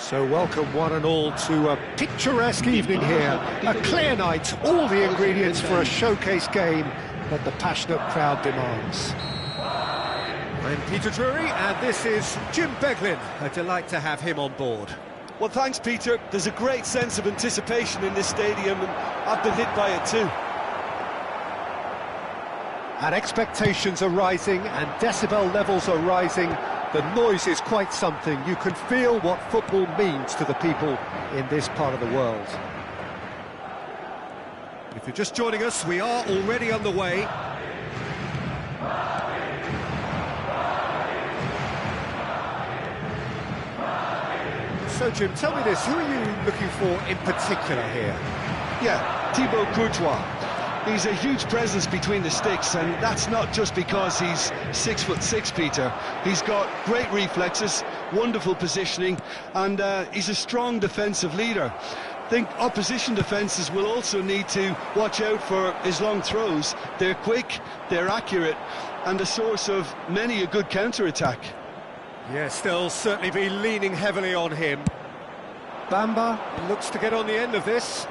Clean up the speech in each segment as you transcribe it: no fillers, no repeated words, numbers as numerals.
So welcome one and all to a picturesque evening here. A clear night, all the ingredients for a showcase game that the passionate crowd demands. I'm Peter Drury and this is Jim Beglin. A delight to have him on board. Well, thanks, Peter. There's a great sense of anticipation in this stadium, and I've been hit by it too. And expectations are rising and decibel levels are rising. The noise is quite something. You can feel what football means to the people in this part of the world. If you're just joining us, we are already on the way. So, Jim, tell me this, who are you looking for in particular here? Yeah, Thibaut Courtois. He's a huge presence between the sticks, and that's not just because he's 6'6", Peter. He's got great reflexes, wonderful positioning, and he's a strong defensive leader. I think opposition defences will also need to watch out for his long throws. They're quick, they're accurate, and a source of many a good counter-attack. Yes, they'll certainly be leaning heavily on him. Bamba looks to get on the end of this.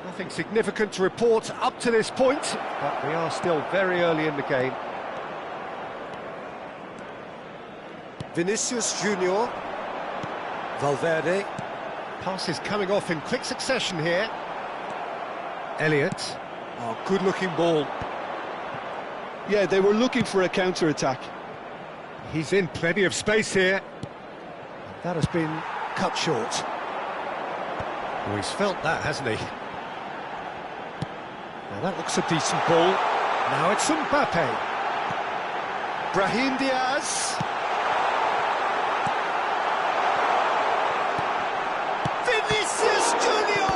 Nothing significant to report up to this point, but we are still very early in the game. Vinicius Junior. Valverde. Pass is coming off in quick succession here. Elliott. Oh, good-looking ball. Yeah, they were looking for a counter-attack. He's in plenty of space here. That has been cut short. Oh, he's felt that, hasn't he? Now that looks a decent ball. Now it's Mbappe. Brahim Diaz. Vinicius Junior!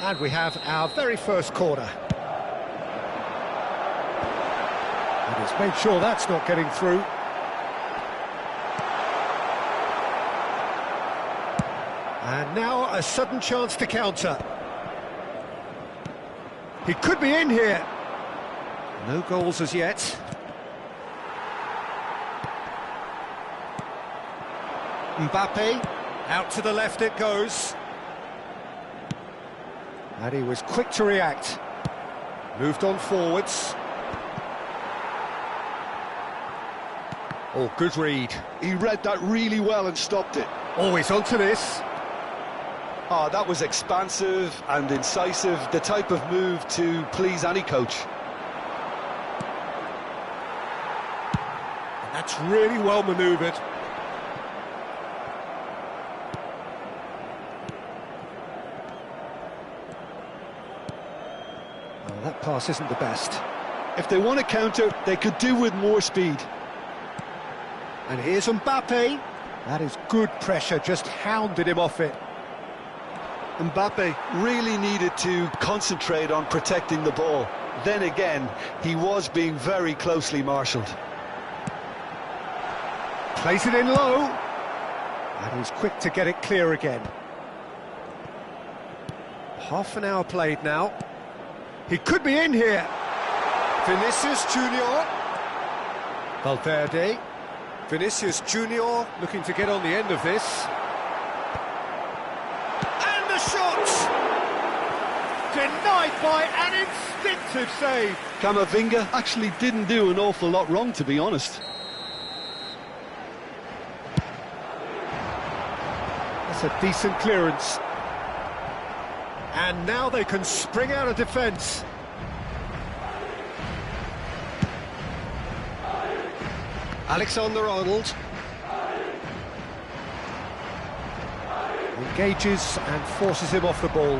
And we have our very first corner. And he's made sure that's not getting through. And now a sudden chance to counter. He could be in here. No goals as yet. Mbappe, out to the left it goes. And he was quick to react. Moved on forwards. Oh, good read. He read that really well and stopped it. Always onto this. Oh, that was expansive and incisive, the type of move to please any coach. And that's really well manoeuvred. Oh, that pass isn't the best. If they want to counter, they could do with more speed. And here's Mbappe. That is good pressure, just hounded him off it. Mbappe really needed to concentrate on protecting the ball. Then again, he was being very closely marshalled. Plays it in low. And he's quick to get it clear again. Half an hour played now. He could be in here. Vinicius Junior. Valverde. Vinicius Junior looking to get on the end of this. And the shot! Denied by an instinctive save. Camavinga actually didn't do an awful lot wrong, to be honest. That's a decent clearance. And now they can spring out of defence. Alexander-Arnold engages and forces him off the ball.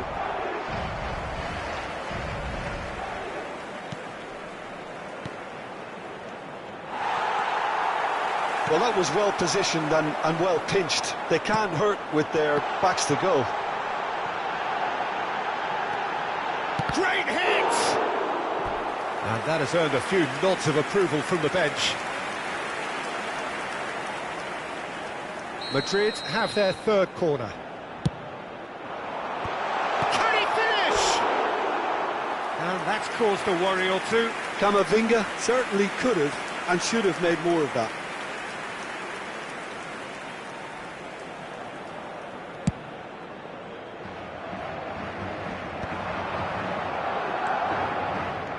Well, that was well positioned and well pinched. They can't hurt with their backs to go. Great hit! And that has earned a few nods of approval from the bench. Madrid have their third corner. That's caused a worry or two. Camavinga certainly could have and should have made more of that.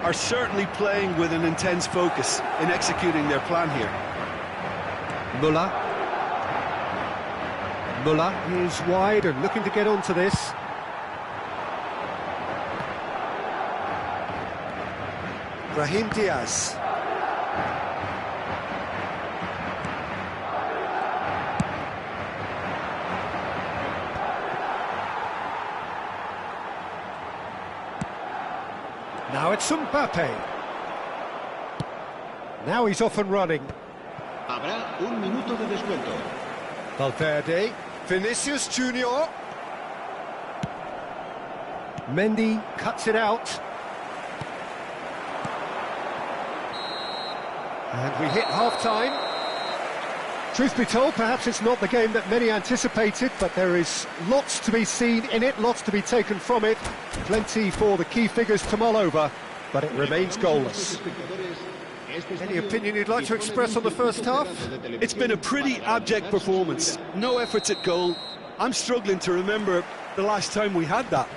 Are certainly playing with an intense focus in executing their plan here. Muller. Muller is wide and looking to get onto this. Brahim Diaz. Now it's Mbappe. Now he's off and running. Habrá un minuto de descuento. Valverde. Vinicius Junior. Mendy cuts it out. And we hit half-time. Truth be told, perhaps it's not the game that many anticipated, but there is lots to be seen in it, lots to be taken from it. Plenty for the key figures to mull over, but it remains goalless. Any opinion you'd like to express on the first half? It's been a pretty abject performance. No efforts at goal. I'm struggling to remember the last time we had that.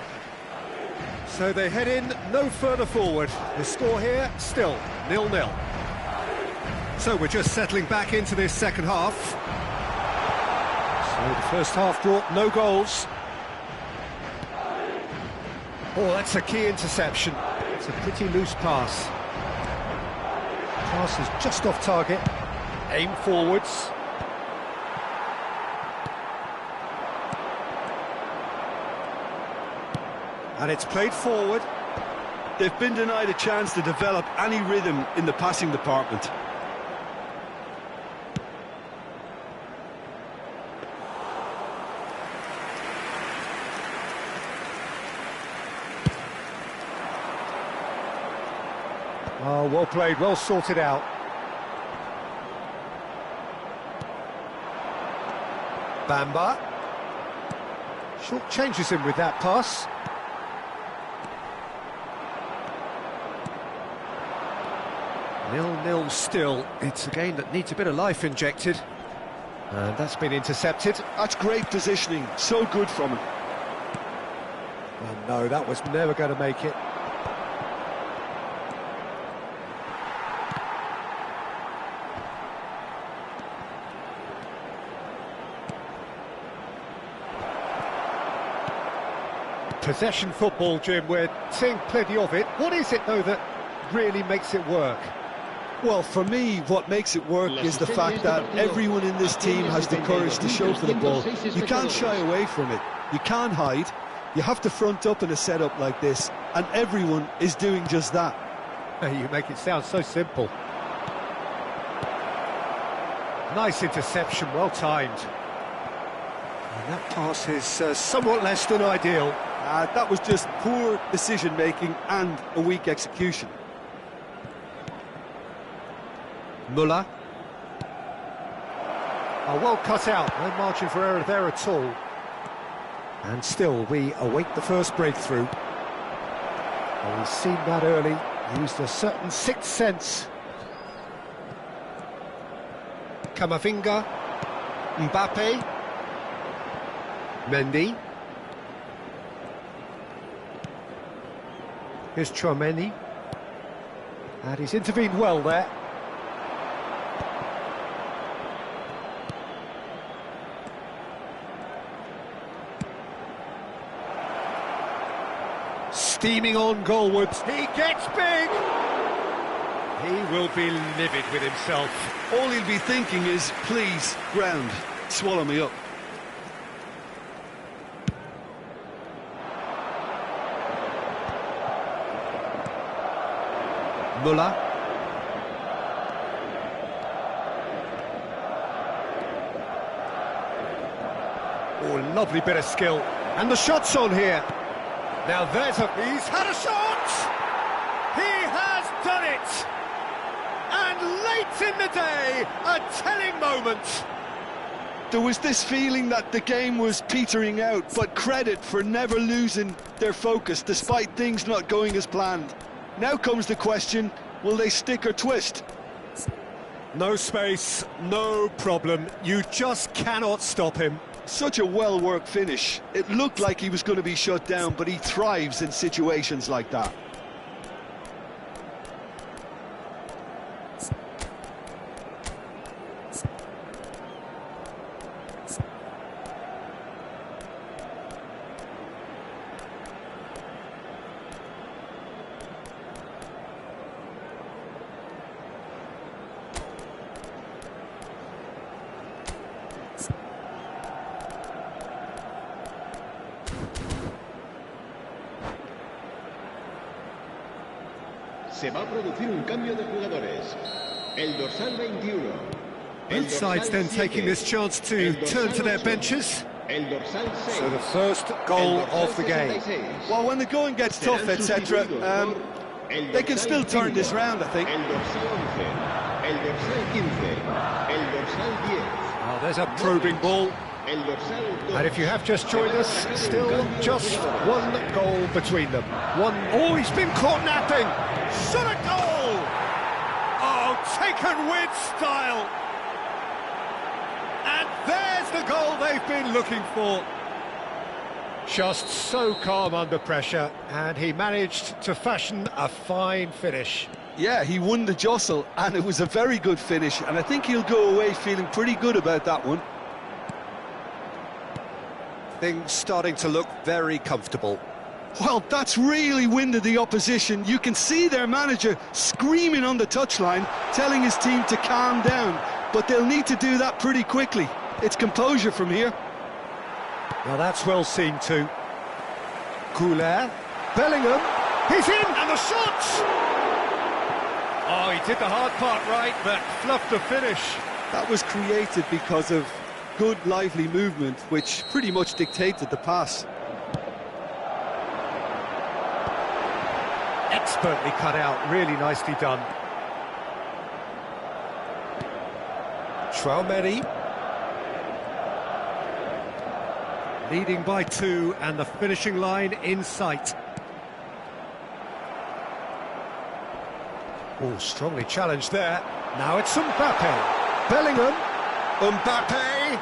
So they head in no further forward. The score here, still 0-0. So we're just settling back into this second half. So the first half brought no goals. Oh, that's a key interception. It's a pretty loose pass. Pass is just off target. Aim forwards. And it's played forward. They've been denied a chance to develop any rhythm in the passing department. Oh, well played, well sorted out. Bamba. Short changes him with that pass. Nil-nil still. It's a game that needs a bit of life injected. And that's been intercepted. That's great positioning, so good from him. Oh no, that was never going to make it. Possession football, Jim, we're seeing plenty of it. What is it, though, that really makes it work? Well, for me, what makes it work is the fact that everyone in this team has the courage to show for the ball. You can't shy away from it. You can't hide. You have to front up in a setup like this, and everyone is doing just that. You make it sound so simple. Nice interception, well timed. And that pass is somewhat less than ideal. That was just poor decision-making and a weak execution. Muller. Oh, well cut out, no margin for error there at all. And still, we await the first breakthrough. Well, we've seen that early, used a certain sixth sense. Camavinga. Mbappe. Mendy. Here's Tchouaméni. And he's intervened well there. Steaming on goalwards. He gets big! He will be livid with himself. All he'll be thinking is, please, ground, swallow me up. Muller. Oh, lovely bit of skill. And the shot's on here. Now there's he's had a shot! He has done it! And late in the day, a telling moment. There was this feeling that the game was petering out, but credit for never losing their focus despite things not going as planned. Now comes the question, will they stick or twist? No space, no problem. You just cannot stop him. Such a well-worked finish. It looked like he was going to be shut down, but he thrives in situations like that. Se va a producir un cambio de jugadores. El dorsal 21. Both sides then taking this chance to turn to their benches. El dorsal 6. So the first goal of the game. Well, when the going gets tough, etc., they can still turn this round, I think. El dorsal 11. El dorsal 15. El dorsal 10. Oh, there's a probing ball. El dorsal 2. And if you have just joined us, still just one goal between them. Oh, he's been caught napping. Shot a goal! Oh, taken with style. And there's the goal they've been looking for. Just so calm under pressure, and he managed to fashion a fine finish. Yeah, he won the jostle, and it was a very good finish, and I think he'll go away feeling pretty good about that one. Things starting to look very comfortable. Well, that's really winded the opposition. You can see their manager screaming on the touchline, telling his team to calm down, but they'll need to do that pretty quickly. It's composure from here. Now that's well seen too. Couler, Bellingham, he's in, and the shot! Oh, he did the hard part right, but fluffed the finish. That was created because of good, lively movement, which pretty much dictated the pass. Expertly cut out, really nicely done. Traoré. Leading by 2, and the finishing line in sight. Oh, strongly challenged there. Now it's Mbappe. Bellingham. Mbappe.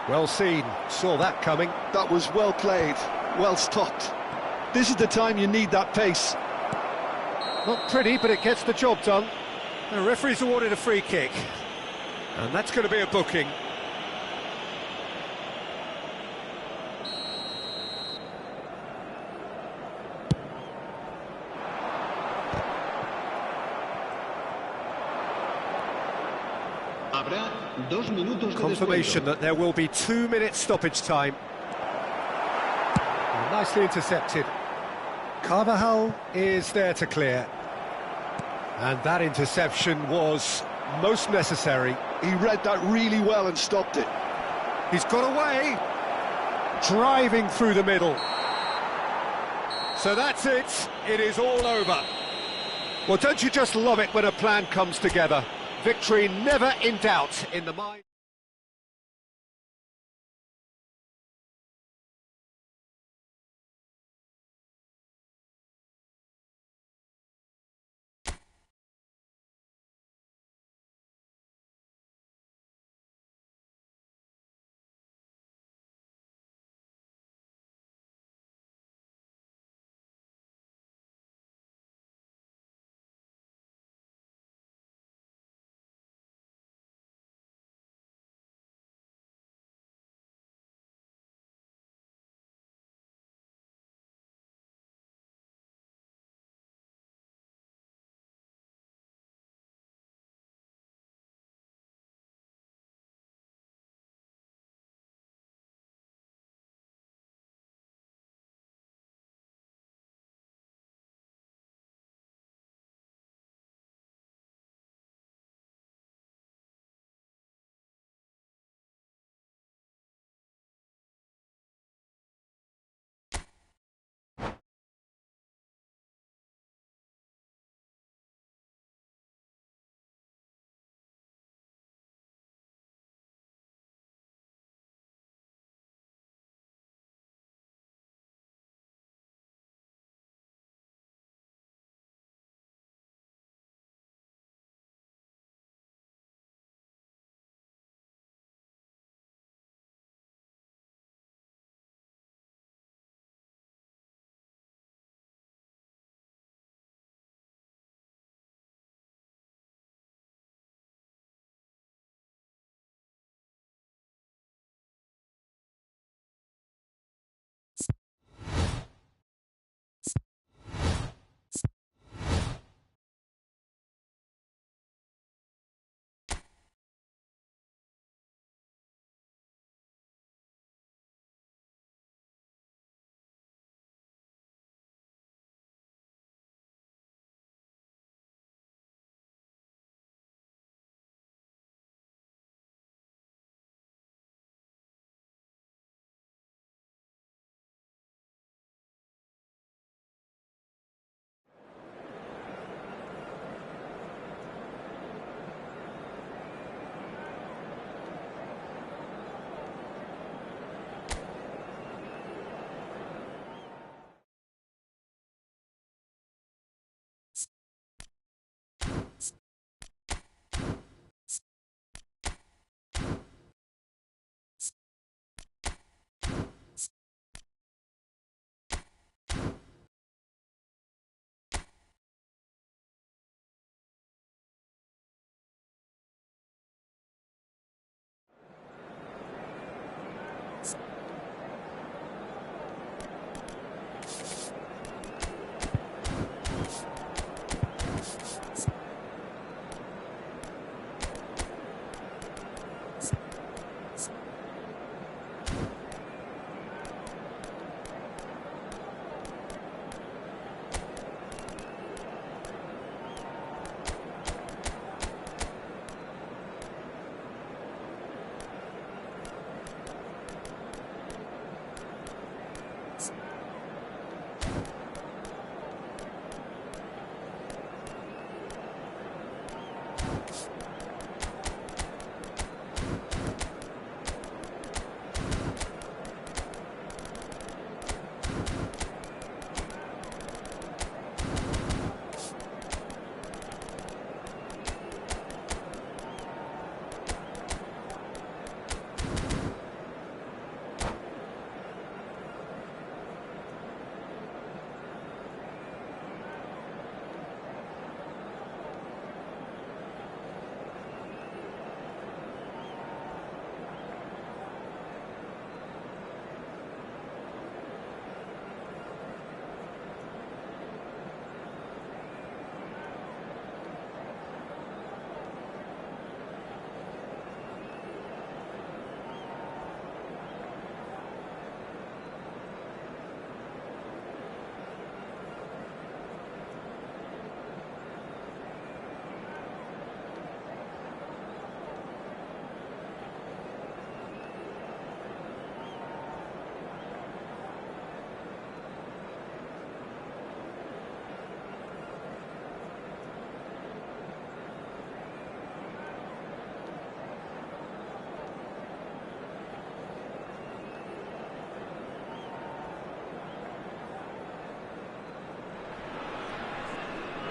Well seen, saw that coming. That was well played, well stopped. This is the time you need that pace. Not pretty, but it gets the job done. The referee's awarded a free kick. And that's going to be a booking. Habrá 2 minutos de Confirmation descuento. that there will be 2 minutes stoppage time. And nicely intercepted. Carvajal is there to clear. And that interception was most necessary. He read that really well and stopped it. He's got away. Driving through the middle. So that's it. It is all over. Well, don't you just love it when a plan comes together? Victory never in doubt in the mind.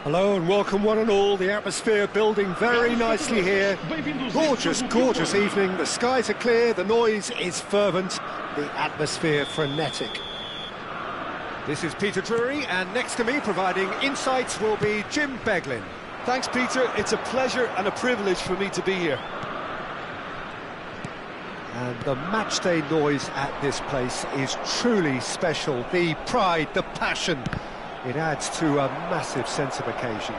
Hello and welcome one and all. The atmosphere building very nicely here. Gorgeous, gorgeous evening. The skies are clear, the noise is fervent, the atmosphere frenetic. This is Peter Drury, and next to me providing insights will be Jim Beglin. Thanks, Peter. It's a pleasure and a privilege for me to be here. And the matchday noise at this place is truly special. The pride, the passion, it adds to a massive sense of occasion.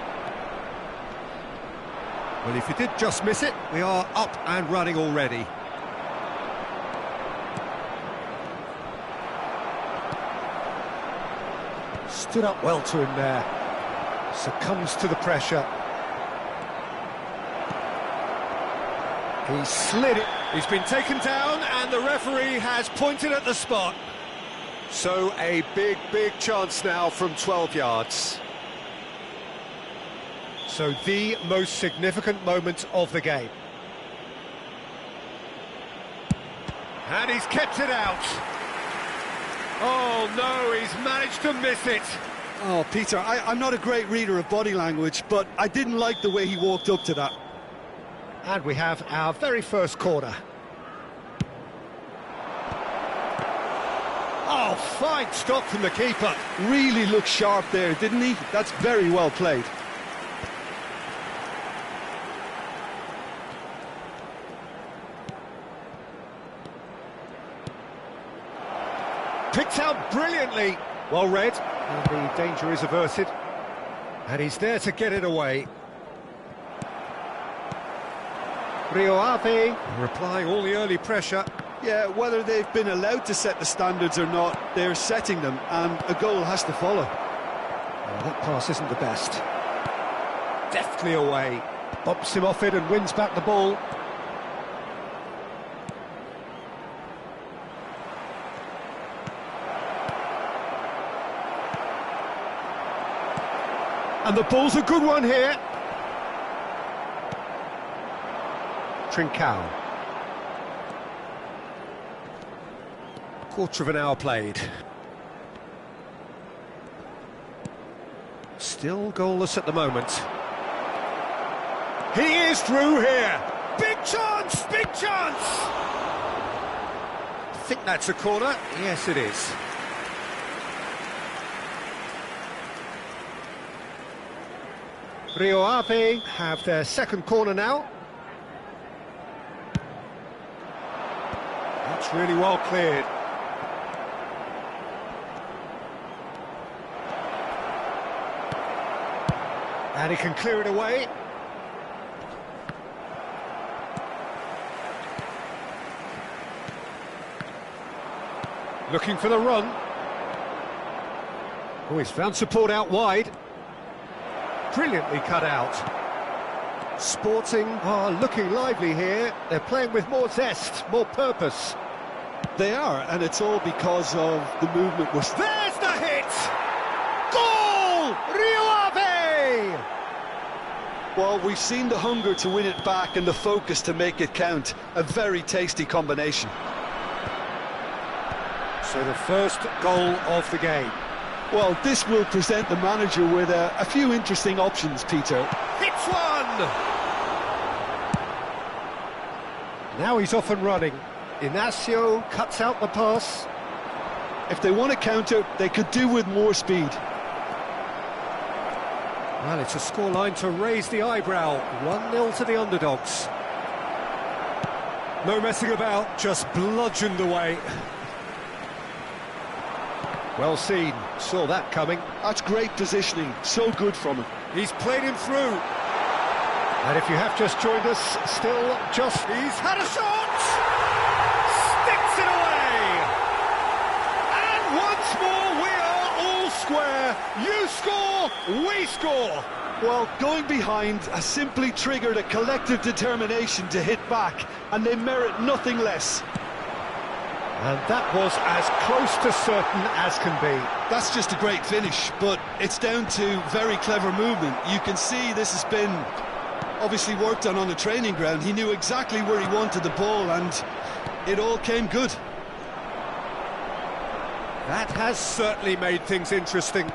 Well, if you did just miss it, we are up and running already. Stood up well to him there. Succumbs to the pressure. He slid it. He's been taken down and the referee has pointed at the spot. So a big, big chance now from 12 yards. So the most significant moment of the game. And he's kept it out. Oh no, he's managed to miss it. Oh, Peter, I'm not a great reader of body language, but I didn't like the way he walked up to that. And we have our very first corner. Oh, fine stop from the keeper. Really looked sharp there, didn't he? That's very well played. Picked out brilliantly. Well read. And the danger is averted. And he's there to get it away. Rio Ave replying all the early pressure. Yeah, whether they've been allowed to set the standards or not, they're setting them, and a goal has to follow. Well, that pass isn't the best. Deftly away. Bumps him off it and wins back the ball. And the ball's a good one here. Trincao. Quarter of an hour played. Still goalless at the moment. He is through here. Big chance, big chance. I think that's a corner. Yes, it is. Rio Ave have their second corner now. That's really well cleared. And he can clear it away. Looking for the run. Oh, he's found support out wide. Brilliantly cut out. Sporting are looking lively here. They're playing with more zest, more purpose. They are, and it's all because of the movement. There's the hit! Goal! Rio Ave! Well, we've seen the hunger to win it back and the focus to make it count. A very tasty combination. So the first goal of the game. Well, this will present the manager with a few interesting options, Peter. Hits one! Now he's off and running. Inacio cuts out the pass. If they want to counter, they could do with more speed. Well, it's a scoreline to raise the eyebrow. 1-0 to the underdogs. No messing about, just bludgeoned away. Well seen, saw that coming. That's great positioning, so good from him. He's played him through. And if you have just joined us, still just... He's had a shot! Sticks it away! And once more we are all square. You score, we score. Well, going behind has simply triggered a collective determination to hit back, and they merit nothing less. And that was as close to certain as can be. That's just a great finish, but it's down to very clever movement. You can see this has been obviously worked on the training ground. He knew exactly where he wanted the ball, and it all came good. That has certainly made things interesting.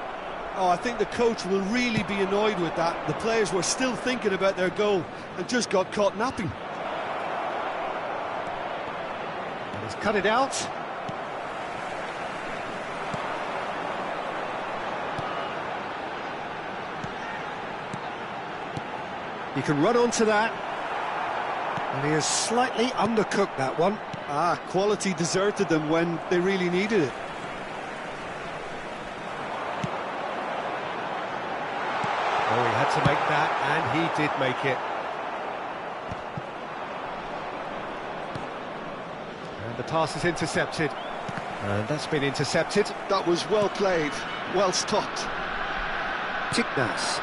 Oh, I think the coach will really be annoyed with that. The players were still thinking about their goal and just got caught napping. And he's cut it out. He can run onto that. And he has slightly undercooked that one. Ah, quality deserted them when they really needed it. Oh, he had to make that, and he did make it. And the pass is intercepted. And that's been intercepted. That was well played, well stopped. Tignas.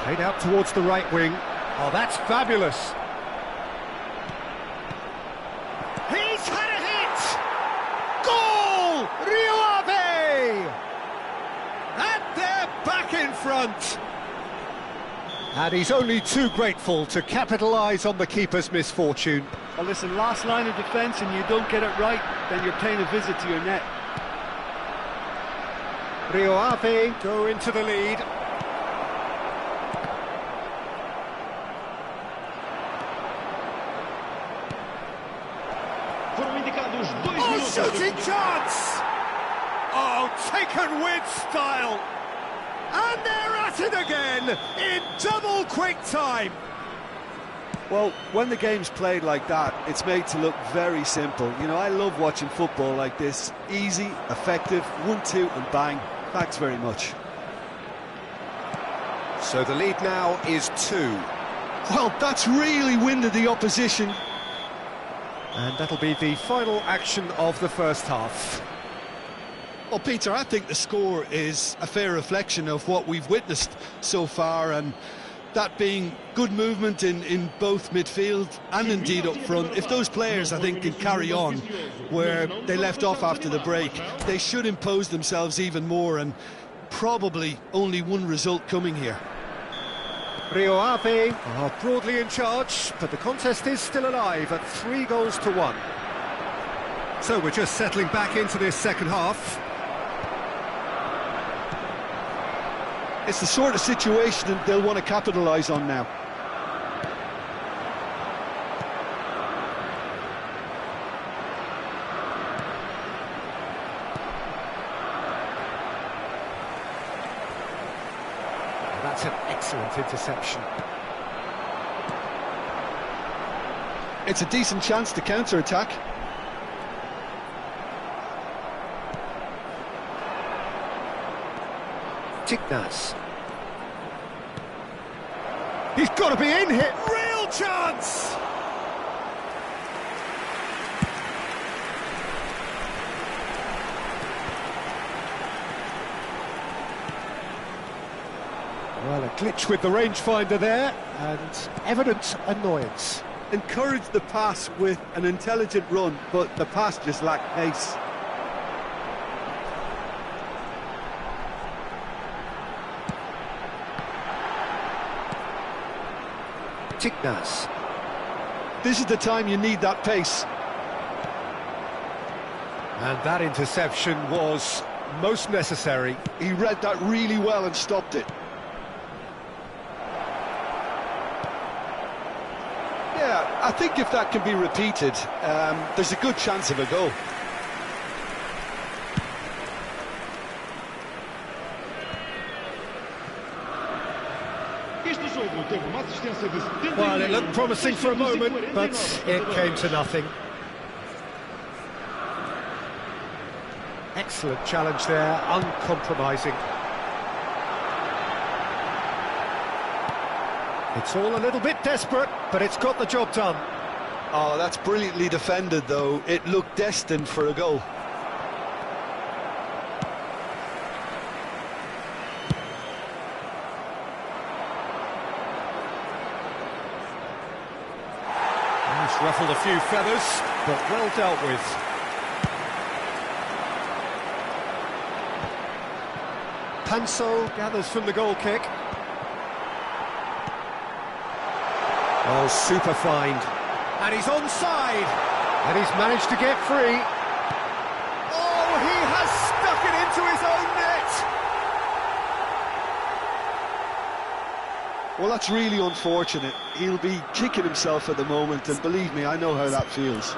Played out towards the right wing. Oh, that's fabulous. He's had a hit! Goal! Rio Ave! And they're back in front. And he's only too grateful to capitalise on the keeper's misfortune. Well, listen, last line of defence and you don't get it right, then you're paying a visit to your net. Rio Ave go into the lead. Oh, shooting chance! Oh, taken with style! And they're at it again, in double quick time! Well, when the game's played like that, it's made to look very simple. You know, I love watching football like this. Easy, effective, 1-2 and bang. Thanks very much. So the lead now is 2. Well, that's really winded the opposition. And that'll be the final action of the first half. Well, Peter, I think the score is a fair reflection of what we've witnessed so far, and that being good movement in both midfield and indeed up front. If those players, I think, can carry on where they left off after the break, they should impose themselves even more, and probably only one result coming here. Rio Ave are broadly in charge, but the contest is still alive at 3-1. So we're just settling back into this second half. It's the sort of situation that they'll want to capitalise on now. That's an excellent interception. It's a decent chance to counter-attack. Tignas. He's got to be in here. Real chance! Well, a glitch with the rangefinder there, and evident annoyance. Encouraged the pass with an intelligent run, but the pass just lacked pace. Tignas. This is the time you need that pace. And that interception was most necessary. He read that really well and stopped it. Yeah, I think if that can be repeated, there's a good chance of a goal. Well, it looked promising for a moment, but it came to nothing. Excellent challenge there, uncompromising. It's all a little bit desperate, but it's got the job done. Oh, that's brilliantly defended, though. It looked destined for a goal. He's ruffled a few feathers, but well dealt with. Panso gathers from the goal kick. Oh, super find. And he's onside. And he's managed to get free. Oh, he has stuck it into his own net. Well, that's really unfortunate. He'll be kicking himself at the moment, and believe me, I know how that feels.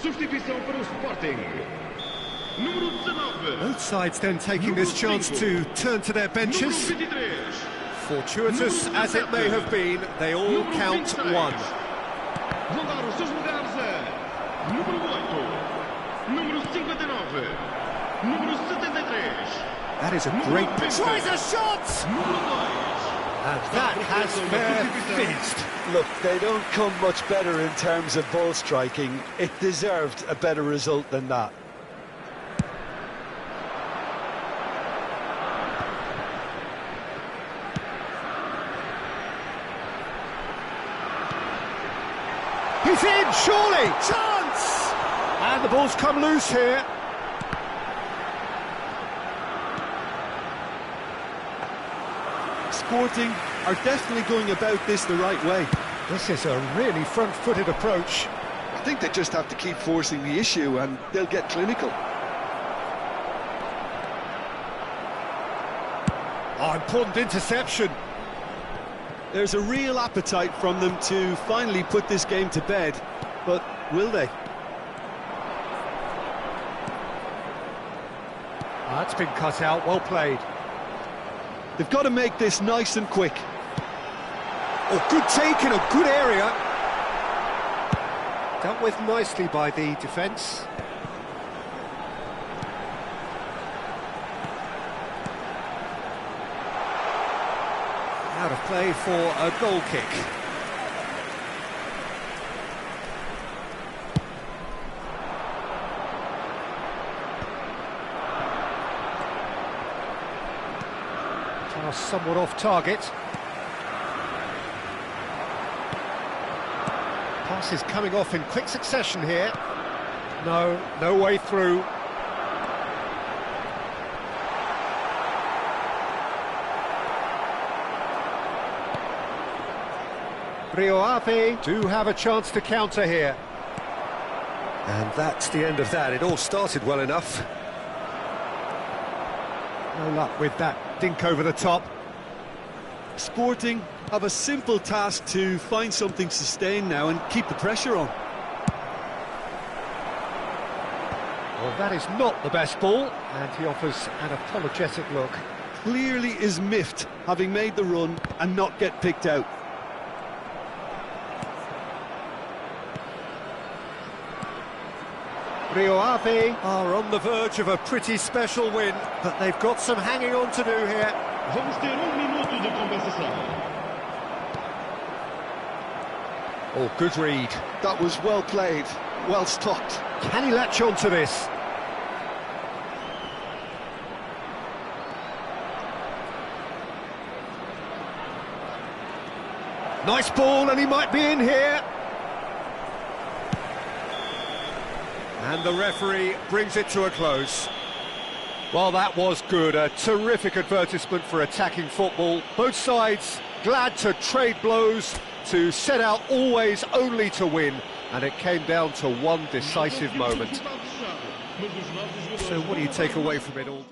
Substituição para o Sporting. Número 19. Both sides then taking this chance to turn to their benches. Número 23. Fortuitous as it may have been, they all count one. Vão dar os seus lugares a número 8, número 59, número 73. That is a great pass. Tries a shot! Número 2. And that has their fizzed. Look, they don't come much better in terms of ball striking. It deserved a better result than that. He's in, surely! Chance! And the ball's come loose here. Sporting are definitely going about this the right way. This is a really front-footed approach. I think they just have to keep forcing the issue and they'll get clinical. Oh, important interception. There's a real appetite from them to finally put this game to bed, but will they? That's been cut out, well played. They've got to make this nice and quick. Oh, good take in a good area. Dealt with nicely by the defence. Out of play for a goal kick. Pass somewhat off target. Pass is coming off in quick succession here. No way through. Rio Ave do have a chance to counter here. And that's the end of that. It all started well enough. No luck with that dink over the top. Sporting have a simple task to find something sustained now and keep the pressure on. Well, that is not the best ball, and he offers an apologetic look. Clearly is miffed, having made the run and not get picked out. Rio Ave are on the verge of a pretty special win, but they've got some hanging on to do here. Vamos ter minuto de compensação. Oh, good read. That was well played, well stopped. Can he latch on to this? Nice ball, and he might be in here. And the referee brings it to a close. Well, that was good. A terrific advertisement for attacking football. Both sides glad to trade blows, to set out always only to win. And it came down to one decisive moment. So what do you take away from it all?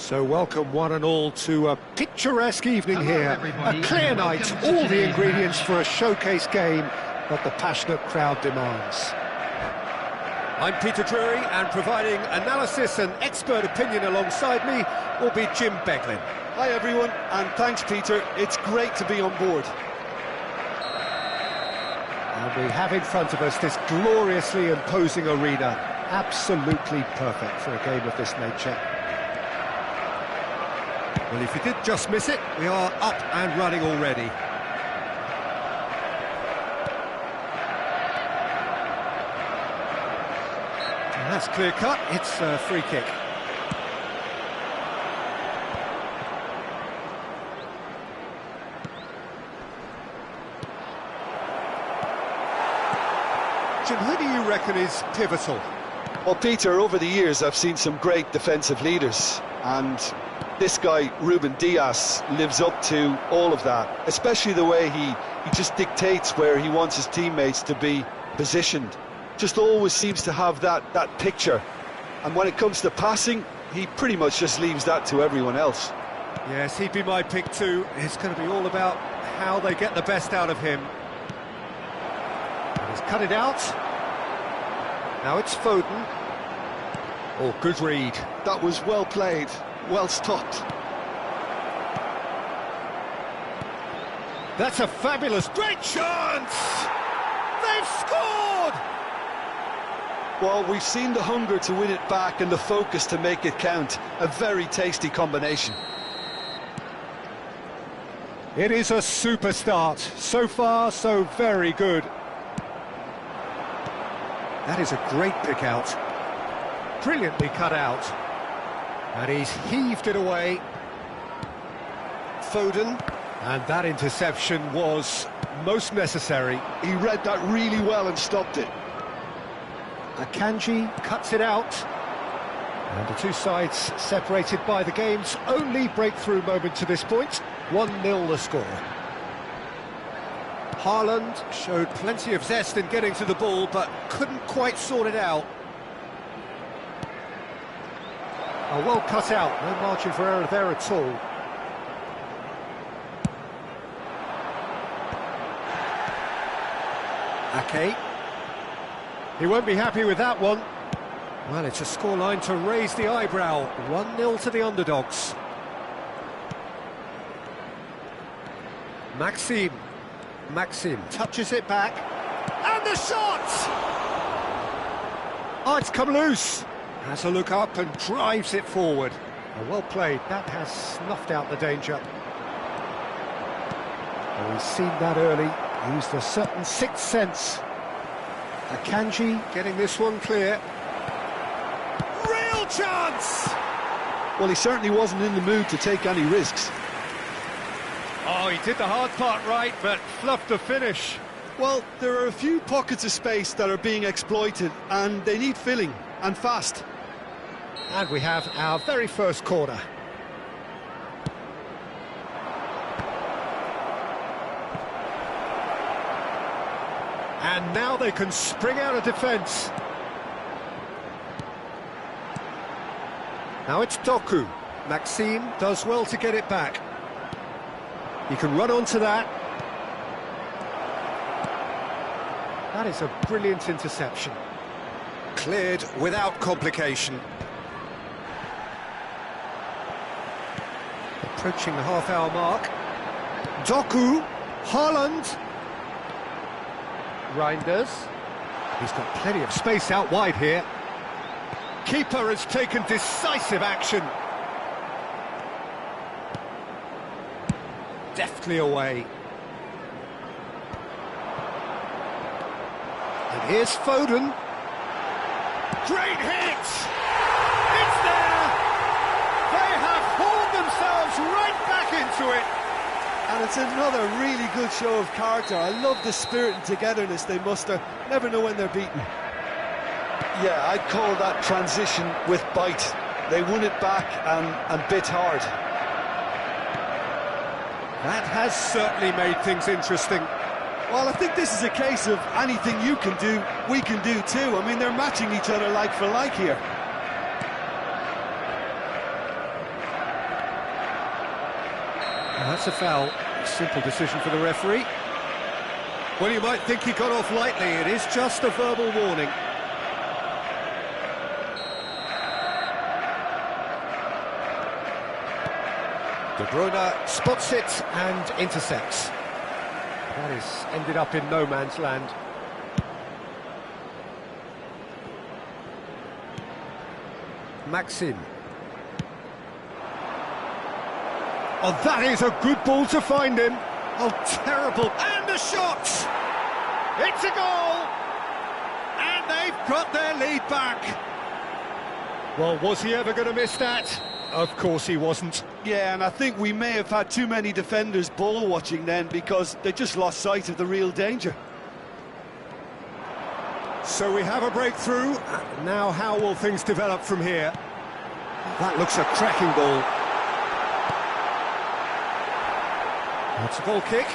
So welcome one and all to a picturesque evening here. A clear night, all the ingredients for a showcase game that the passionate crowd demands. I'm Peter Drury, and providing analysis and expert opinion alongside me will be Jim Beglin. Hi everyone, and thanks Peter, it's great to be on board. And we have in front of us this gloriously imposing arena, absolutely perfect for a game of this nature. Well, if you did just miss it, we are up and running already. That's clear cut, it's a free kick. Jim, who do you reckon is pivotal? Well, Peter, over the years I've seen some great defensive leaders, and this guy, Ruben Dias, lives up to all of that, especially the way he just dictates where he wants his teammates to be positioned. Just always seems to have that picture, and when it comes to passing, he pretty much just leaves that to everyone else. Yes, he'd be my pick too. It's going to be all about how they get the best out of him. And he's cut it out. Now it's Foden. Oh, good read. That was well played, well stopped. That's a fabulous, great chance! They've scored! Well, we've seen the hunger to win it back and the focus to make it count. A very tasty combination. It is a super start. So far, so very good. That is a great pick out. Brilliantly cut out. And he's heaved it away. Foden. And that interception was most necessary. He read that really well and stopped it. Akanji cuts it out. And the two sides separated by the game's only breakthrough moment to this point. 1-0 the score. Haaland showed plenty of zest in getting to the ball, but couldn't quite sort it out. Oh, well cut out, no margin for error there at all. Ake. He won't be happy with that one. Well, it's a scoreline to raise the eyebrow. 1-0 to the underdogs. Maxim touches it back. And the shot! Oh, it's come loose. Has a look up and drives it forward. Oh, well played. That has snuffed out the danger. Oh, he's seen that early. Used a certain sixth sense. Akanji getting this one clear. Real chance! Well, he certainly wasn't in the mood to take any risks. Oh, he did the hard part right, but fluffed the finish. Well, there are a few pockets of space that are being exploited, and they need filling, and fast. And we have our very first corner. And now they can spring out of defence. Now it's Doku. Maxim does well to get it back. He can run onto that. That is a brilliant interception. Cleared without complication. Approaching the half-hour mark. Doku, Haaland. Reinders. He's got plenty of space out wide here. Keeper has taken decisive action. Deftly away. And here's Foden. Great hit! It's there! They have hauled themselves right back into it. And it's another really good show of character. I love the spirit and togetherness they muster. Never know when they're beaten. Yeah, I'd call that transition with bite. They won it back and bit hard. That has certainly made things interesting. Well, I think this is a case of anything you can do, we can do too. I mean, they're matching each other like for like here. And that's a foul. Simple decision for the referee. Well, you might think he got off lightly. It is just a verbal warning. De Bruyne spots it and intercepts. That is ended up in no man's land. Maxim. Oh, that is a good ball to find him. Oh, terrible. And a shot! It's a goal! And they've got their lead back. Well, was he ever going to miss that? Of course he wasn't. Yeah, and I think we may have had too many defenders ball watching then because they just lost sight of the real danger. So we have a breakthrough. Now how will things develop from here? That looks a cracking ball. That's a goal kick.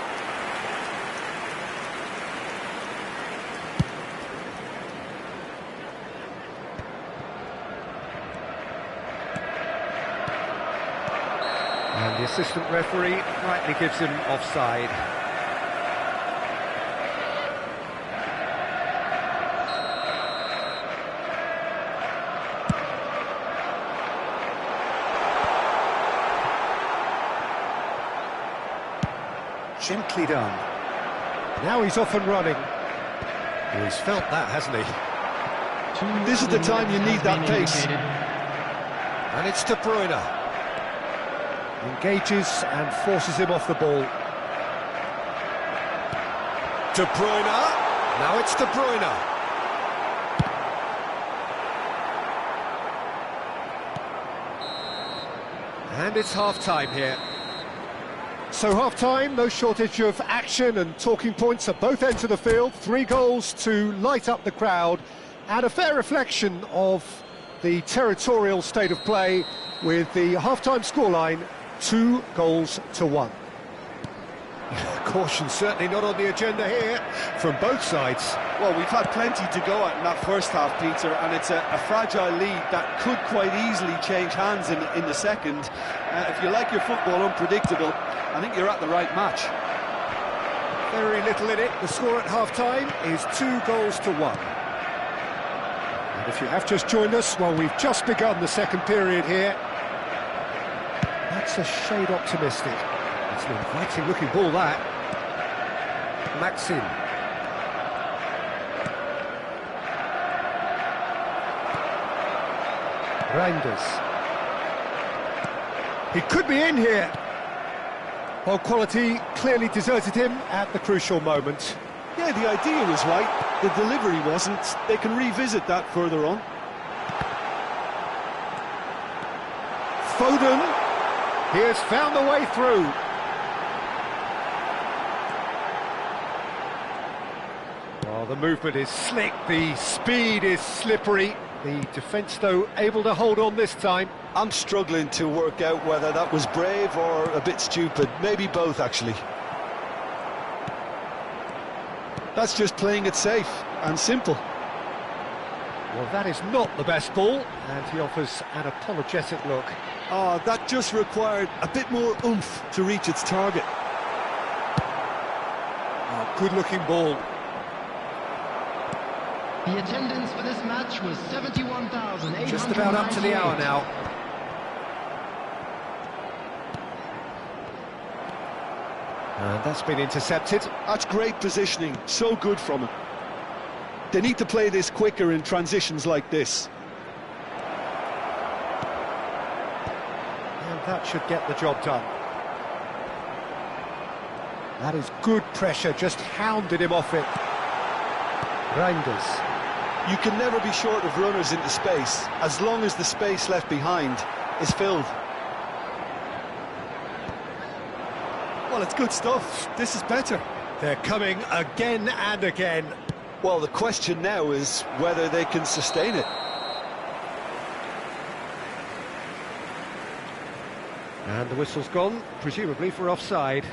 And the assistant referee rightly gives him offside. Gently done. Now he's off and running. Well, he's felt that, hasn't he? This is the time you need that pace. And it's De Bruyne. Engages and forces him off the ball. De Bruyne. Now it's De Bruyne. And it's half-time here. So half-time, no shortage of action and talking points at both ends of the field. 3 goals to light up the crowd, and a fair reflection of the territorial state of play with the half-time scoreline 2-1. Caution certainly not on the agenda here from both sides. Well, we've had plenty to go at in that first half, Peter, and it's a fragile lead that could quite easily change hands in the second. If you like your football unpredictable, I think you're at the right match. Very little in it. The score at half-time is 2-1. And if you have just joined us, well, we've just begun the second period here. That's a shade optimistic. It's an inviting-looking ball, that. Maxim. Reinders. He could be in here. Well, quality clearly deserted him at the crucial moment. Yeah, the idea was right, the delivery wasn't. They can revisit that further on. Foden, he has found the way through. Well, the movement is slick, the speed is slippery. The defence, though, able to hold on this time. I'm struggling to work out whether that was brave or a bit stupid. Maybe both, actually. That's just playing it safe and simple. Well, that is not the best ball, and he offers an apologetic look. Oh, that just required a bit more oomph to reach its target. Oh, good-looking ball. The attendance for this match was 71,800. Just about up to the hour now. And that's been intercepted. That's great positioning, so good from him. They need to play this quicker in transitions like this. And that should get the job done. That is good pressure, just hounded him off it. Reinders. You can never be short of runners into space, as long as the space left behind is filled. Well, it's good stuff. This is better. They're coming again and again. Well, the question now is whether they can sustain it. And the whistle's gone, presumably for offside.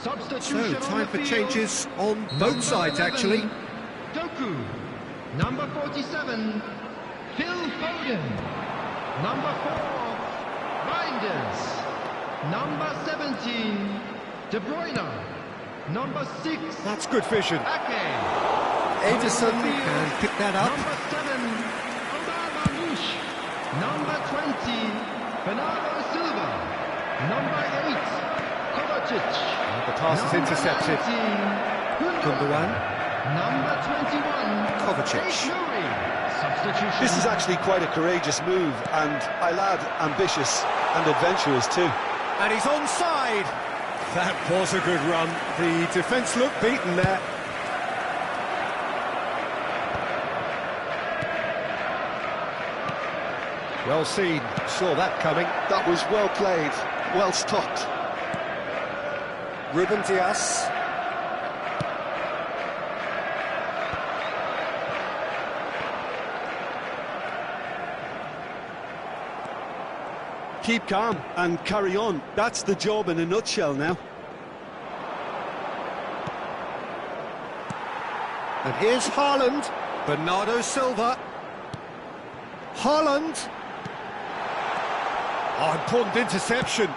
Substitution So, time on for the field. changes on both Number sides, 11, actually. Doku. Number 47, Phil Foden. Number 4, Reinders. Number 17, De Bruyne. Number 6, That's good vision. Ake. Ederson On the field, can pick that up. Number 7, Omar Mamouche. Number 20, Bernardo Silva. Number 8, Kovacic. The pass is Number intercepted. 19, Gundogan. Number 21, Kovacic. Aït-Nouri. Substitution. This is actually quite a courageous move, and I'll add ambitious and adventurous too. And he's onside. That was a good run. The defence looked beaten there. Well seen. Saw that coming. That was well played, well stopped. Ruben Dias. Keep calm and carry on. That's the job in a nutshell now. And here's Haaland. Bernardo Silva. Haaland. Oh, important interception.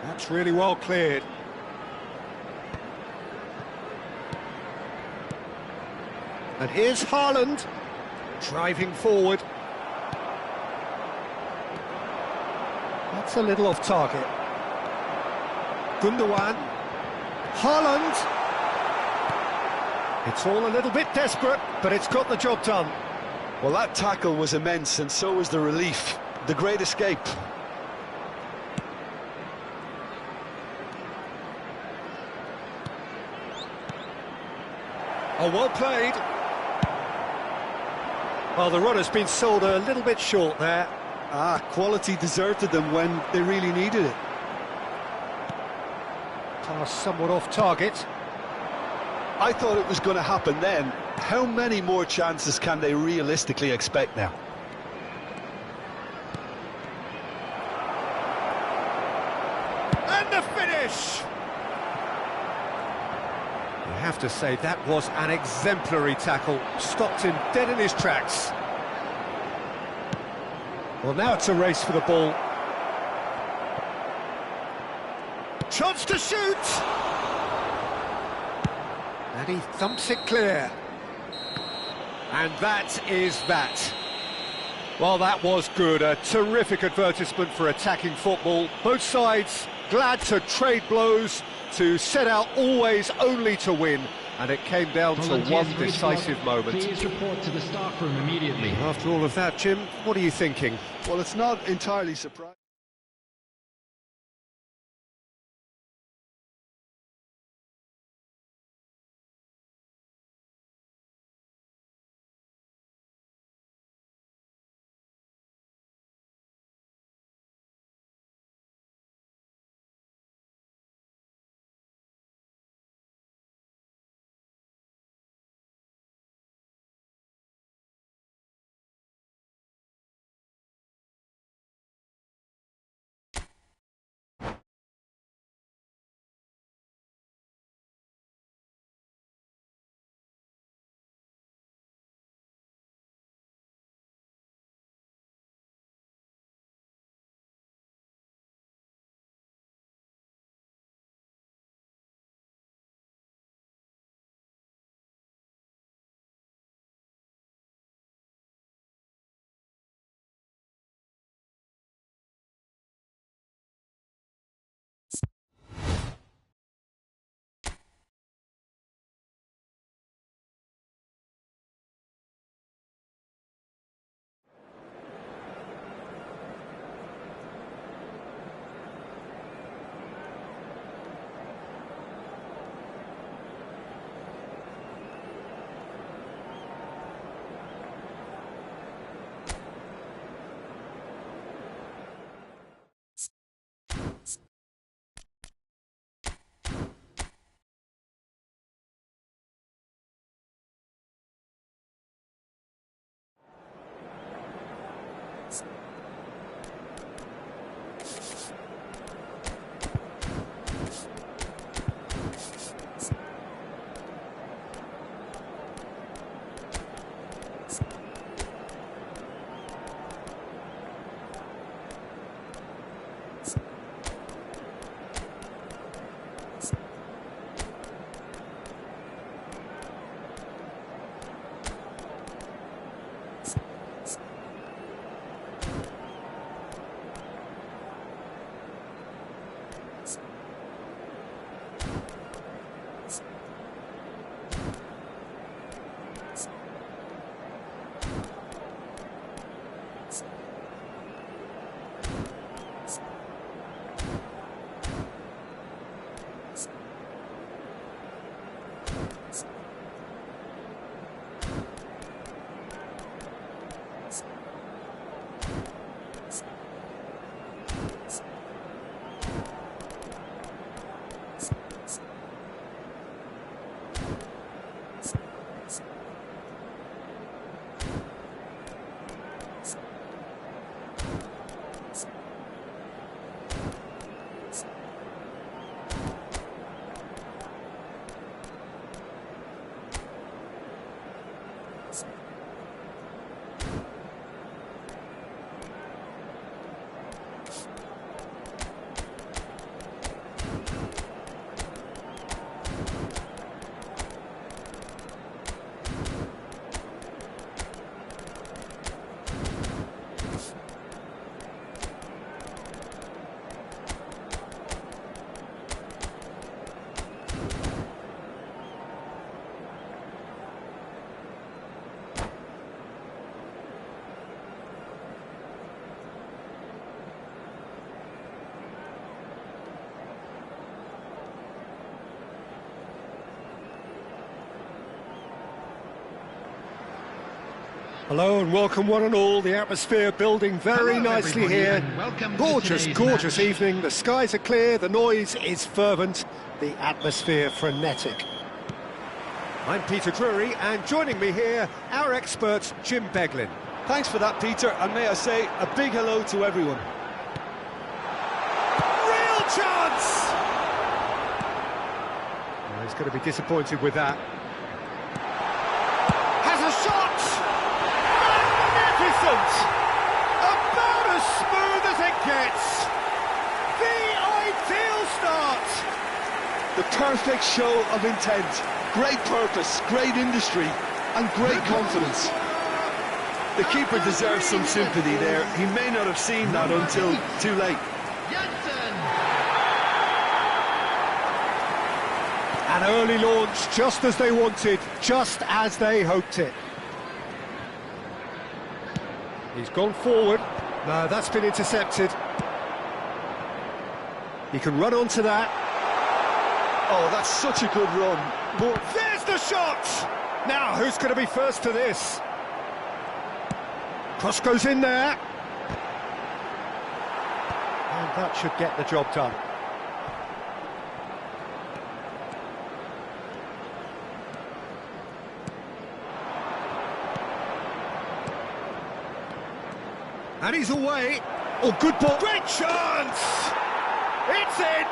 That's really well cleared. And here's Haaland. Driving forward. That's a little off target. Gundogan. Haaland. It's all a little bit desperate, but it's got the job done. Well, that tackle was immense, and so was the relief. The great escape. Oh, well played. Well, the runner's been sold a little bit short there. Quality deserted them when they really needed it. Pass somewhat off target. I thought it was going to happen then. How many more chances can they realistically expect now? And the finish! You have to say that was an exemplary tackle. Stopped him dead in his tracks. Well, now it's a race for the ball. Chance to shoot! And he thumps it clear. And that is that. Well, that was good. A terrific advertisement for attacking football. Both sides glad to trade blows, to set out always only to win. And it came down to one decisive moment. Please report to the staff room immediately. After all of that, Jim, what are you thinking? Well, it's not entirely surprising. Hello and welcome one and all. The atmosphere building very Hello, nicely everybody, here. and welcome to Gorgeous, today's gorgeous match. evening. The skies are clear, the noise is fervent, the atmosphere frenetic. I'm Peter Drury, and joining me here, our expert Jim Beglin. Thanks for that, Peter, and may I say a big hello to everyone. Real chance! Oh, he's going to be disappointed with that. Has a shot! Magnificent! About as smooth as it gets! The ideal start! The perfect show of intent, great purpose, great industry, and great confidence. The keeper deserves some sympathy there. He may not have seen that until too late. Janssen! An early launch, just as they wanted, just as they hoped it. He's gone forward. No, that's been intercepted. He can run onto that. Oh, that's such a good run. But There's the shot! Now, who's going to be first to this? Cross goes in there. And that should get the job done. And he's away. Oh, good ball. Great chance! It's in!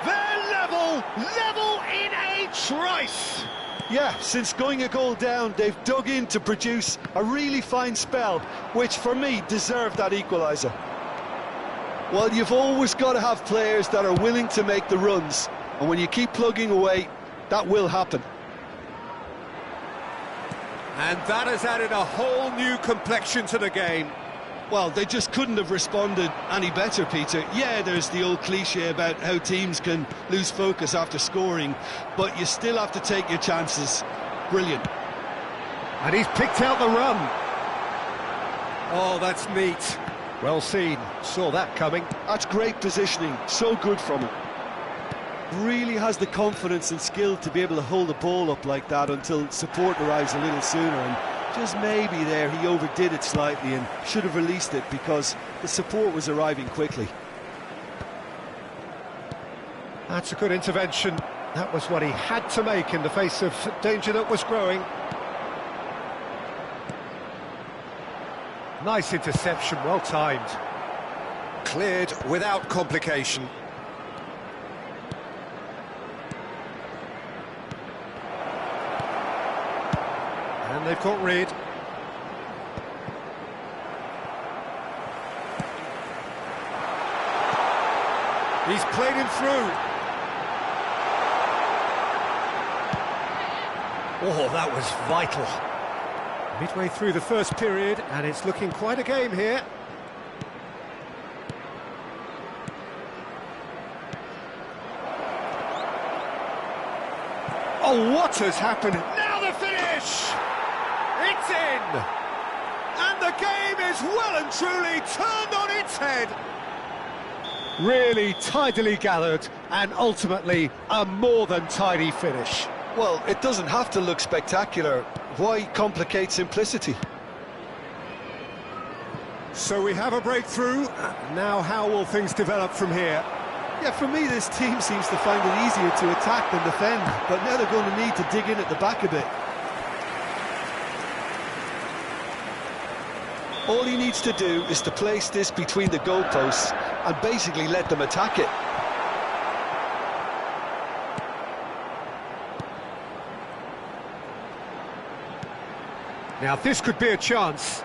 They're level in a trice! yeah, since going a goal down, they've dug in to produce a really fine spell, which for me deserved that equaliser. Well, you've always got to have players that are willing to make the runs, and when you keep plugging away, that will happen. And that has added a whole new complexion to the game. Well, they just couldn't have responded any better, Peter. Yeah, there's the old cliche about how teams can lose focus after scoring, but you still have to take your chances. Brilliant. And he's picked out the run. Oh, that's neat. Well seen. Saw that coming. That's great positioning, so good from him. Really has the confidence and skill to be able to hold the ball up like that until support arrives a little sooner, and just maybe there he overdid it slightly and should have released it because the support was arriving quickly. That's a good intervention. That was what he had to make in the face of danger that was growing. Nice interception, well timed. Cleared without complication. And they've got rid. He's played him through. Oh, that was vital. Midway through the first period, and it's looking quite a game here. Oh, what has happened? Now the finish! It's in! And the game is well and truly turned on its head. Really tidily gathered, and ultimately a more than tidy finish. Well, it doesn't have to look spectacular. Why complicate simplicity? So we have a breakthrough. Now how will things develop from here? Yeah, for me, this team seems to find it easier to attack than defend, but now they're going to need to dig in at the back a bit. All he needs to do is to place this between the goalposts and basically let them attack it. Now this could be a chance.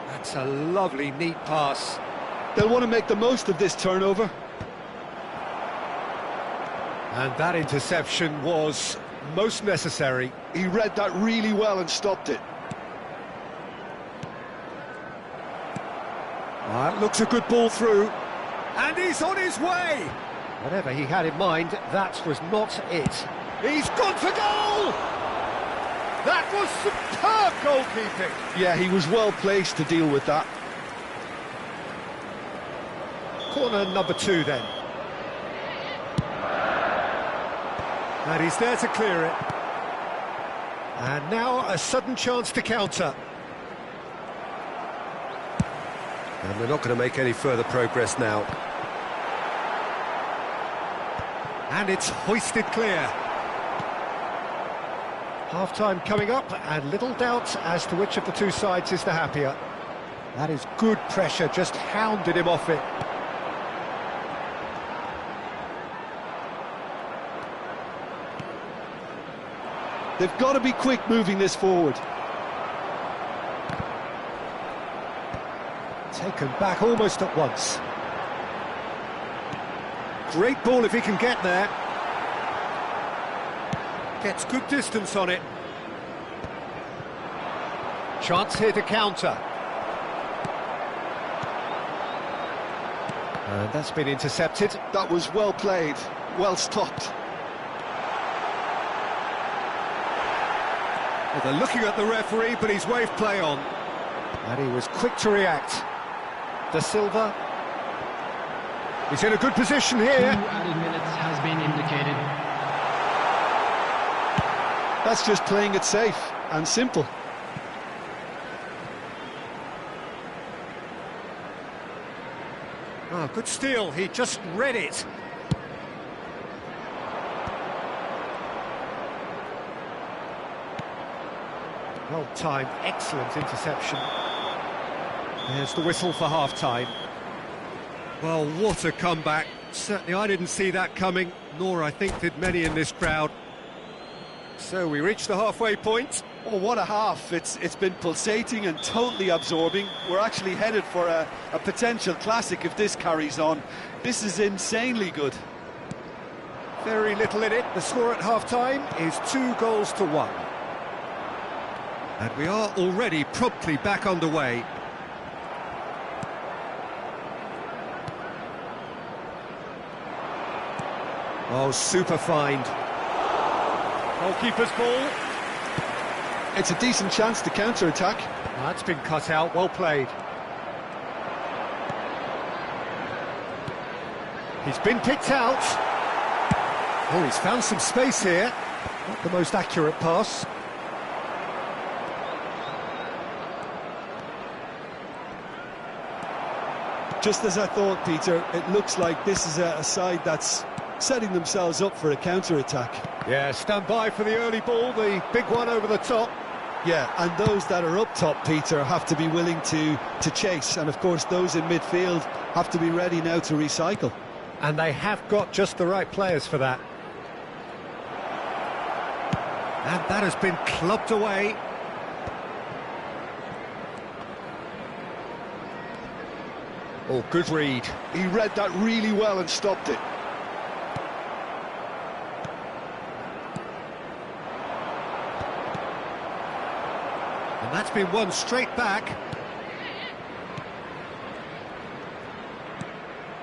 That's a lovely, neat pass. They'll want to make the most of this turnover. And that interception was most necessary. He read that really well and stopped it. That looks a good ball through. And he's on his way! Whatever he had in mind, that was not it. He's gone for goal! That was superb goalkeeping! Yeah, he was well placed to deal with that. Corner number 2 then. And he's there to clear it. And now a sudden chance to counter. And they're not going to make any further progress now. And it's hoisted clear. Half-time coming up, and little doubt as to which of the two sides is the happier. That is good pressure, just hounded him off it. They've got to be quick moving this forward. Taken back almost at once. Great ball if he can get there. Gets good distance on it. Chance here to counter. And that's been intercepted. That was well played, well stopped. Well, they're looking at the referee, but he's waved play on. And he was quick to react. Da Silva. He's in a good position here. 2 added minutes has been indicated. That's just playing it safe and simple. Oh, good steal. He just read it. Well timed, excellent interception. There's the whistle for half-time. Well, what a comeback. Certainly I didn't see that coming, nor I think did many in this crowd. So we reach the halfway point. Oh, what a half. It's been pulsating and totally absorbing. We're actually headed for a potential classic if this carries on. This is insanely good. Very little in it. The score at half-time is 2-1. And we are already promptly back underway. Oh, super find. Goalkeeper's ball. It's a decent chance to counter-attack. That's been cut out, well played. He's been picked out. Oh, he's found some space here. Not the most accurate pass. Just as I thought, Peter, it looks like this is a side that's setting themselves up for a counter-attack. Yeah, stand by for the early ball, the big one over the top. Yeah, and those that are up top, Peter, have to be willing to chase. And, of course, those in midfield have to be ready now to recycle. And they have got just the right players for that. And that has been clubbed away. Oh, good read. He read that really well and stopped it. And that's been won straight back.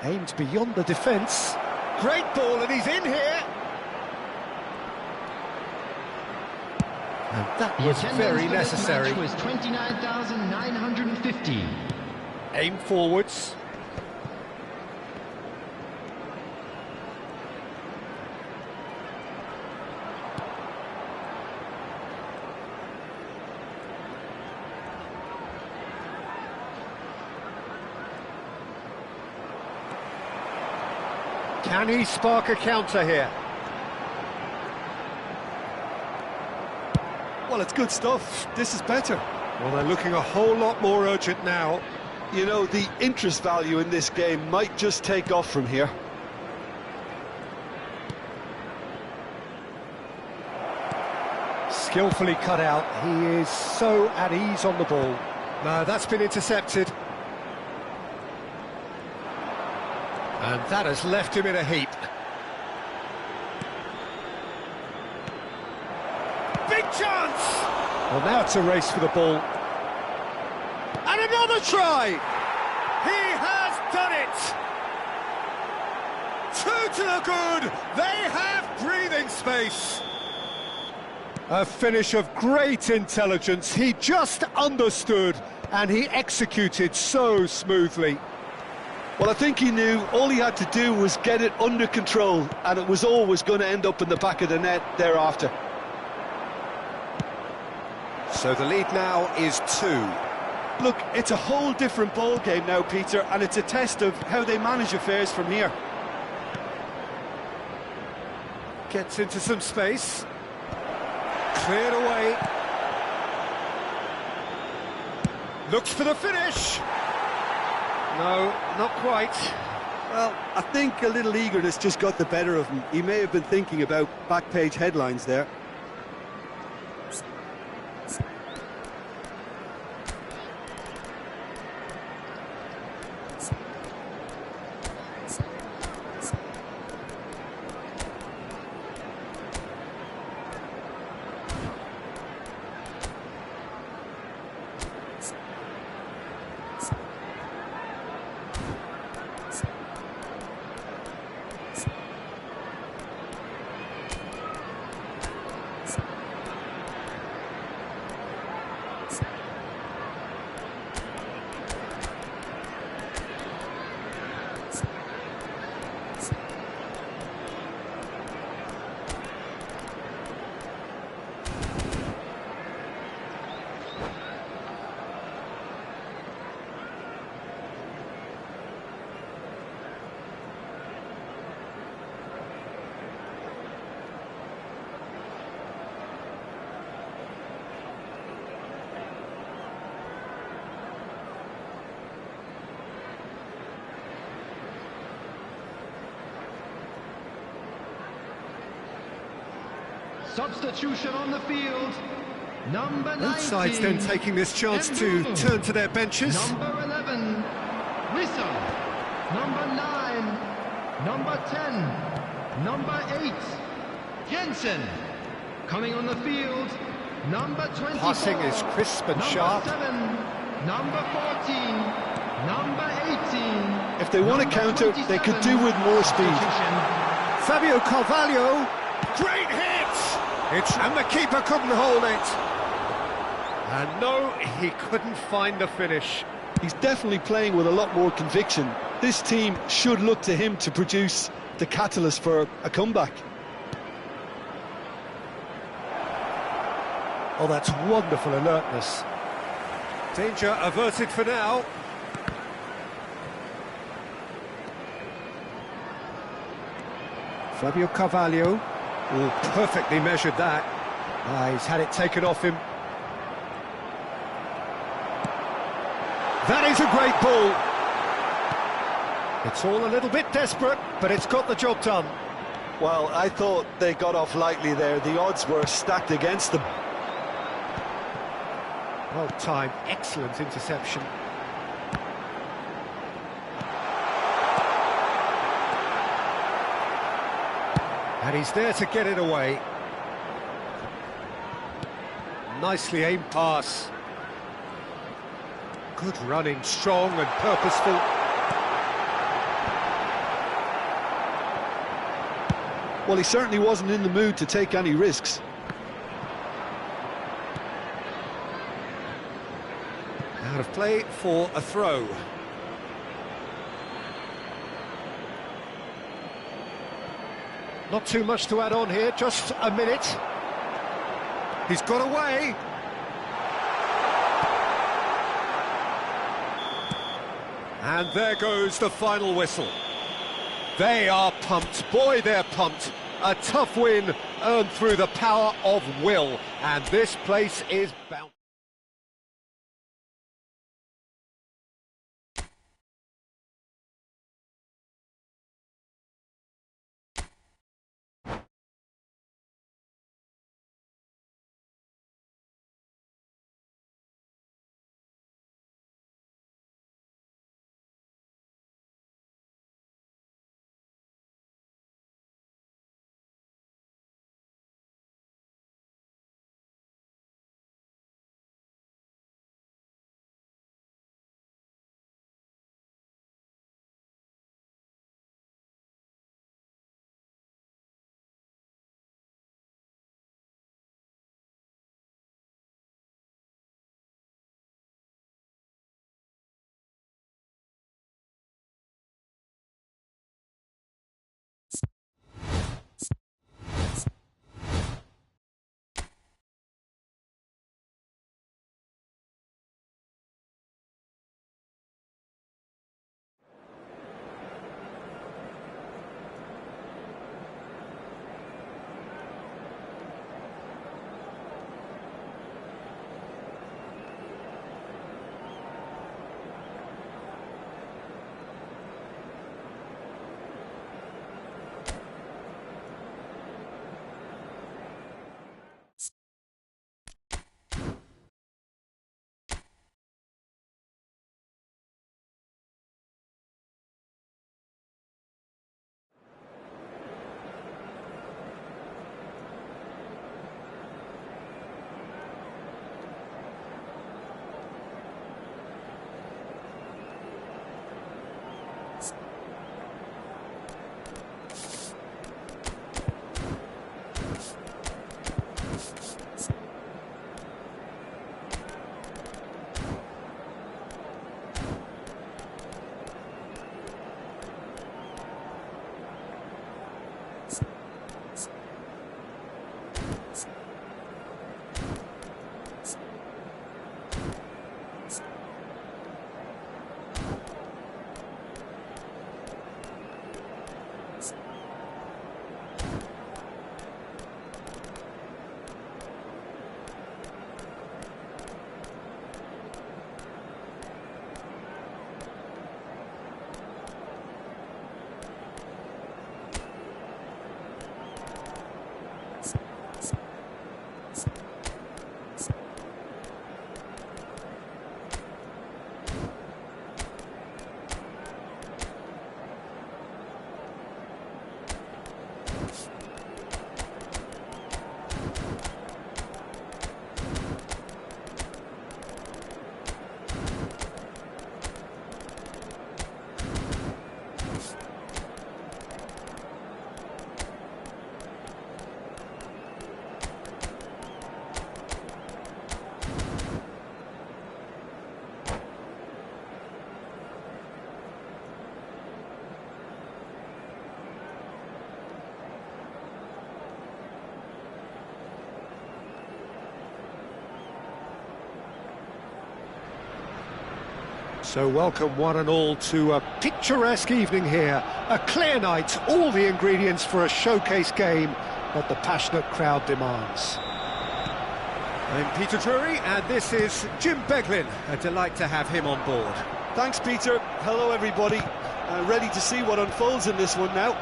Aimed beyond the defence. Great ball, and he's in here. And that The was attendance very for this necessary. match was 29,950. Aim forwards. Can he spark a counter here? Well, it's good stuff. This is better. Well, they're looking a whole lot more urgent now. You know, the interest value in this game might just take off from here. Skillfully cut out. He is so at ease on the ball. No, that's been intercepted. And that has left him in a heap. Big chance! Well, now it's a race for the ball. And another try! He has done it! 2 to the good! They have breathing space! A finish of great intelligence. He just understood and he executed so smoothly. Well, I think he knew all he had to do was get it under control, and it was always going to end up in the back of the net thereafter. So the lead now is 2. Look, it's a whole different ball game now, Peter, and it's a test of how they manage affairs from here. Gets into some space. Cleared away. Looks for the finish. No, not quite. Well, I think a little eagerness just got the better of him. He may have been thinking about back-page headlines there. Substitution on the field. Number 19. Both sides then taking this chance to turn to their benches. Number 11, Rissa. Number 9, number 10, number 8, Jensen. Coming on the field, number 24. Passing is crisp and sharp. Number 7, number 14, number 18. If they want to counter, they could do with more speed. Fabio Carvalho, great hit! And the keeper couldn't hold it. And no, he couldn't find the finish. He's definitely playing with a lot more conviction. This team should look to him to produce the catalyst for a comeback. Oh, that's wonderful alertness. Danger averted for now. Fabio Carvalho. Oh, perfectly measured that. He's had it taken off him. That is a great ball. It's all a little bit desperate, but it's got the job done. Well, I thought they got off lightly there. The odds were stacked against them. Well timed, excellent interception. And he's there to get it away. Nicely aimed pass. Good running, strong and purposeful. Well, he certainly wasn't in the mood to take any risks. Out of play for a throw. Not too much to add on here, just a minute. He's got away. And there goes the final whistle. They are pumped. Boy, they're pumped. A tough win earned through the power of will. And this place is bound. So welcome one and all to a picturesque evening here. A clear night, all the ingredients for a showcase game that the passionate crowd demands. I'm Peter Drury, and this is Jim Beglin. A delight to have him on board. Thanks, Peter. Hello, everybody. Ready to see what unfolds in this one now.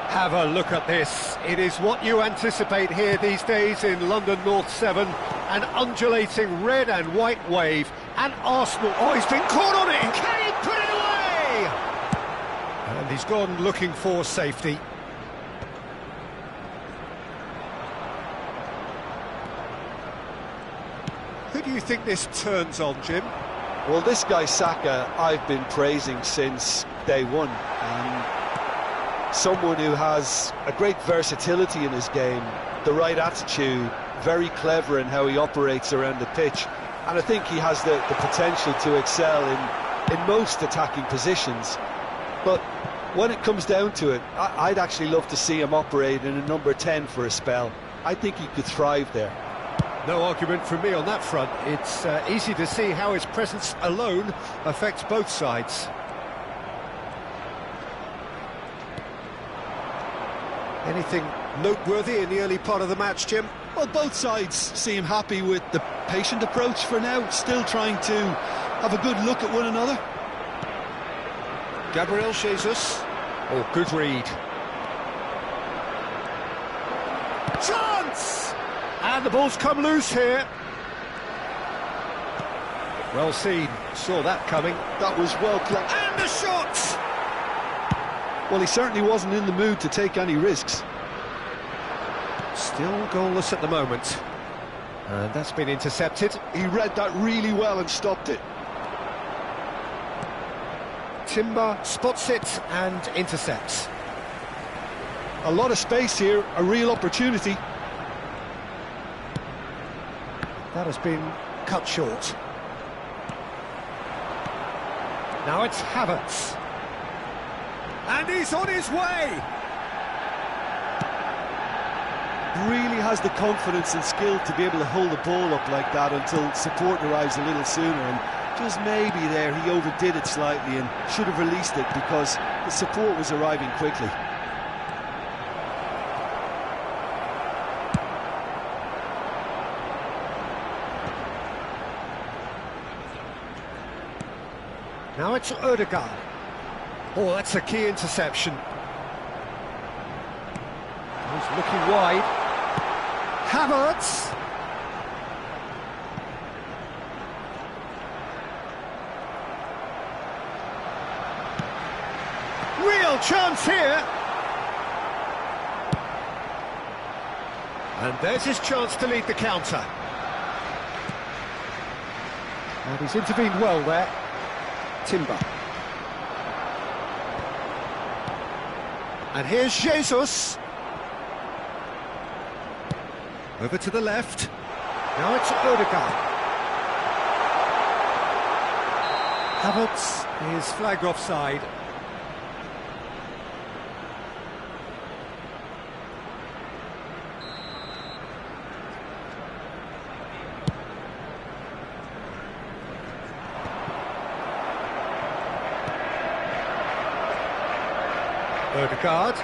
Have a look at this. It is what you anticipate here these days in London North 7. An undulating red and white wave. And Arsenal... Oh, he's been caught on it! Can he put it away? And he's gone looking for safety. Who do you think this turns on, Jim? Well, this guy Saka, I've been praising since day one. Someone who has a great versatility in his game, the right attitude, very clever in how he operates around the pitch, and I think he has the potential to excel in most attacking positions. But when it comes down to it, I'd actually love to see him operate in a number 10 for a spell. I think he could thrive there. No argument from me on that front. It's easy to see how his presence alone affects both sides. Anything noteworthy in the early part of the match, Jim? Well, both sides seem happy with the patient approach for now, still trying to have a good look at one another. Gabriel Jesus. Oh, good read. Chance! And the ball's come loose here. Well seen. Saw that coming. That was well collected. And the shot! Well, he certainly wasn't in the mood to take any risks. Still goalless at the moment. And that's been intercepted. He read that really well and stopped it. Timber spots it and intercepts. A lot of space here, a real opportunity. That has been cut short. Now it's Havertz. And he's on his way! Really has the confidence and skill to be able to hold the ball up like that until support arrives a little sooner, and just maybe there he overdid it slightly and should have released it because the support was arriving quickly. Now it's Odegaard. Oh, that's a key interception. He's looking wide. Havertz. Real chance here. And there's his chance to lead the counter. And he's intervened well there. Timber. And here's Jesus. Over to the left. Now it's Odegaard. Havertz is flagged offside. Odegaard.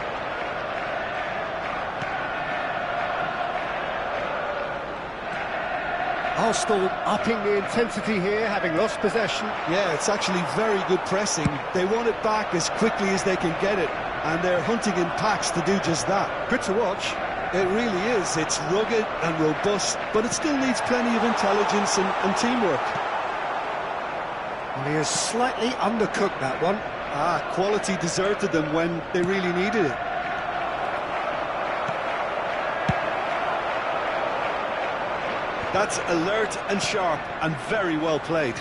Arsenal upping the intensity here, having lost possession. Yeah, it's actually very good pressing. They want it back as quickly as they can get it, and they're hunting in packs to do just that. Good to watch. It really is. It's rugged and robust, but it still needs plenty of intelligence and teamwork. Well, he is slightly undercooked, that one. Quality deserted them when they really needed it. That's alert and sharp and very well played.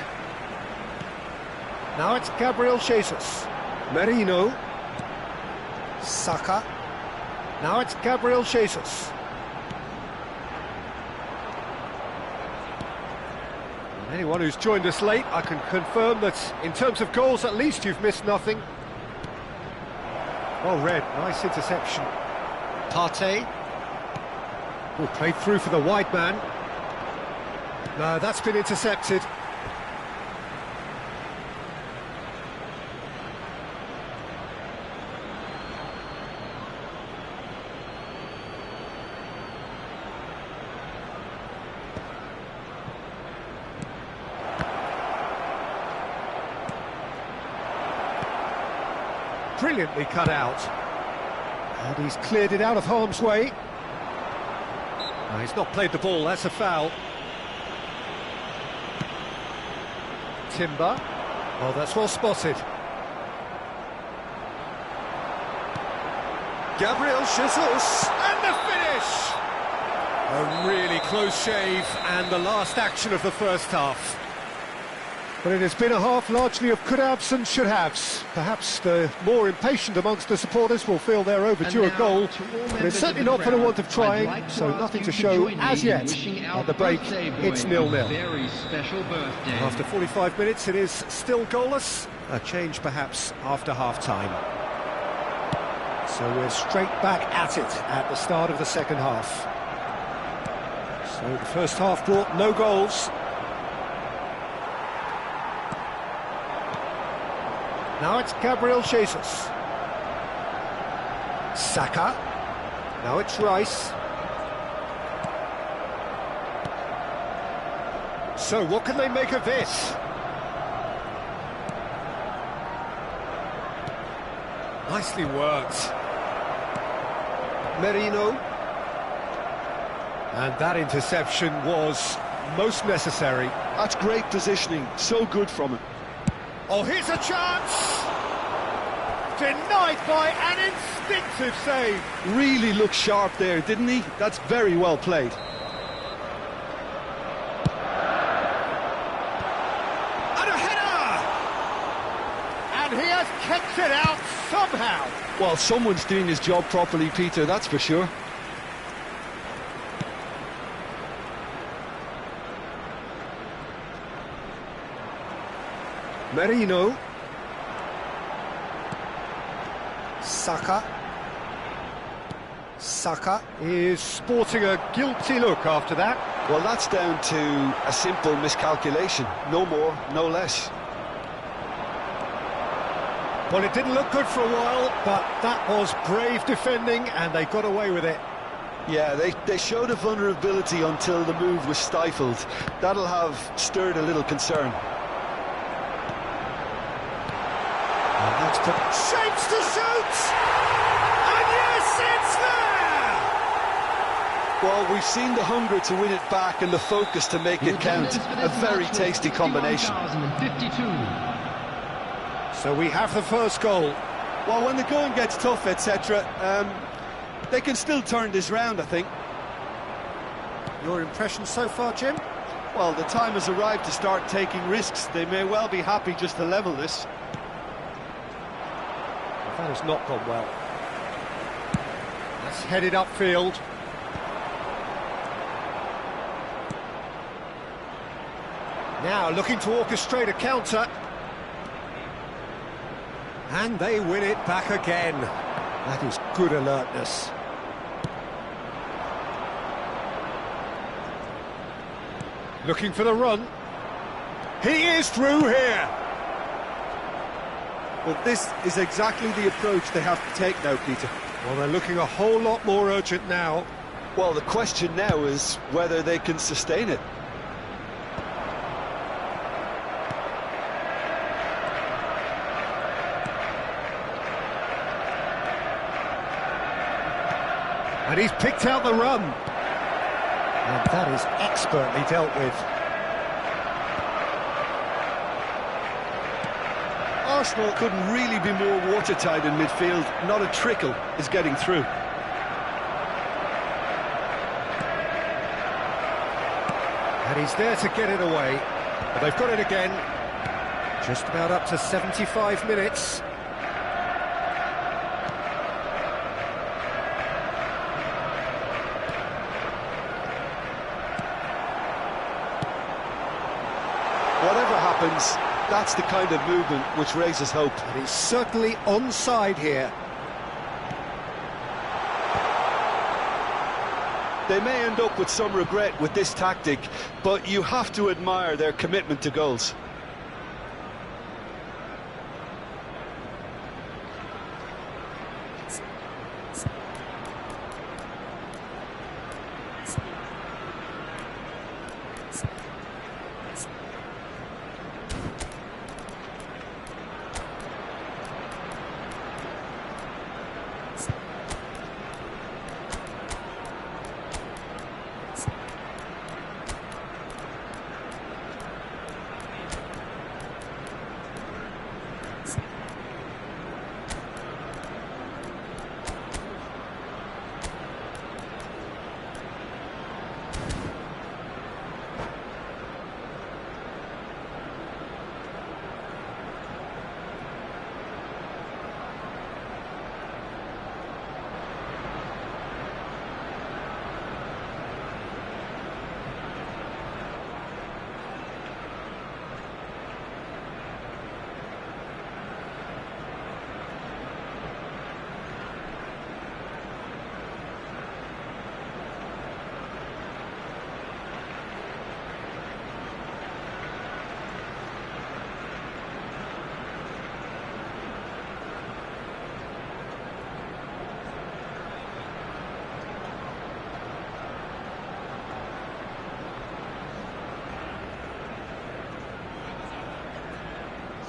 Now it's Gabriel Jesus. Merino. Saka. Now it's Gabriel Jesus. Anyone who's joined us late, I can confirm that in terms of goals, at least you've missed nothing. Well read, nice interception. Partey. Oh, played through for the wide man. No, that's been intercepted. Brilliantly cut out. And he's cleared it out of harm's way. No, he's not played the ball, that's a foul. Timber. Oh, that's well spotted. Gabriel Jesus. And the finish! A really close shave, and the last action of the first half. But it has been a half largely of could-haves and should-haves. Perhaps the more impatient amongst the supporters will feel they're overdue a goal, but it's certainly not for the want of trying, so nothing to show as yet. At the break, it's 0-0. After 45 minutes, it is still goalless. A change perhaps after half-time. So we're straight back at it at the start of the second half. So the first half brought no goals. Now it's Gabriel Jesus. Saka. Now it's Rice. So what can they make of this? Nicely worked. Merino. And that interception was most necessary. That's great positioning, so good from him. Oh, here's a chance! Denied by an instinctive save. Really looked sharp there, didn't he? That's very well played. And a header! And he has kept it out somehow. Well, someone's doing his job properly, Peter, that's for sure. Merino. Saka. Saka is sporting a guilty look after that. Well, that's down to a simple miscalculation. No more, no less. Well, it didn't look good for a while, but that was brave defending, and they got away with it. Yeah, they showed a vulnerability until the move was stifled. That'll have stirred a little concern. Shapes to shoot! And yes, it's there! Well, we've seen the hunger to win it back and the focus to make it count. A very tasty combination. So we have the first goal. Well, when the going gets tough, etc., they can still turn this round, I think. Your impression so far, Jim? Well, the time has arrived to start taking risks. They may well be happy just to level this. That has not gone well. That's headed upfield. Now looking to orchestrate a counter. And they win it back again. That is good alertness. Looking for the run. He is through here. Well, this is exactly the approach they have to take now, Peter. Well, they're looking a whole lot more urgent now. Well, the question now is whether they can sustain it. And he's picked out the run. And that is expertly dealt with. Arsenal couldn't really be more watertight in midfield. Not a trickle is getting through. And he's there to get it away. But they've got it again. Just about up to 75 minutes. Whatever happens, that's the kind of movement which raises hope. And he's certainly onside here. They may end up with some regret with this tactic, but you have to admire their commitment to goals.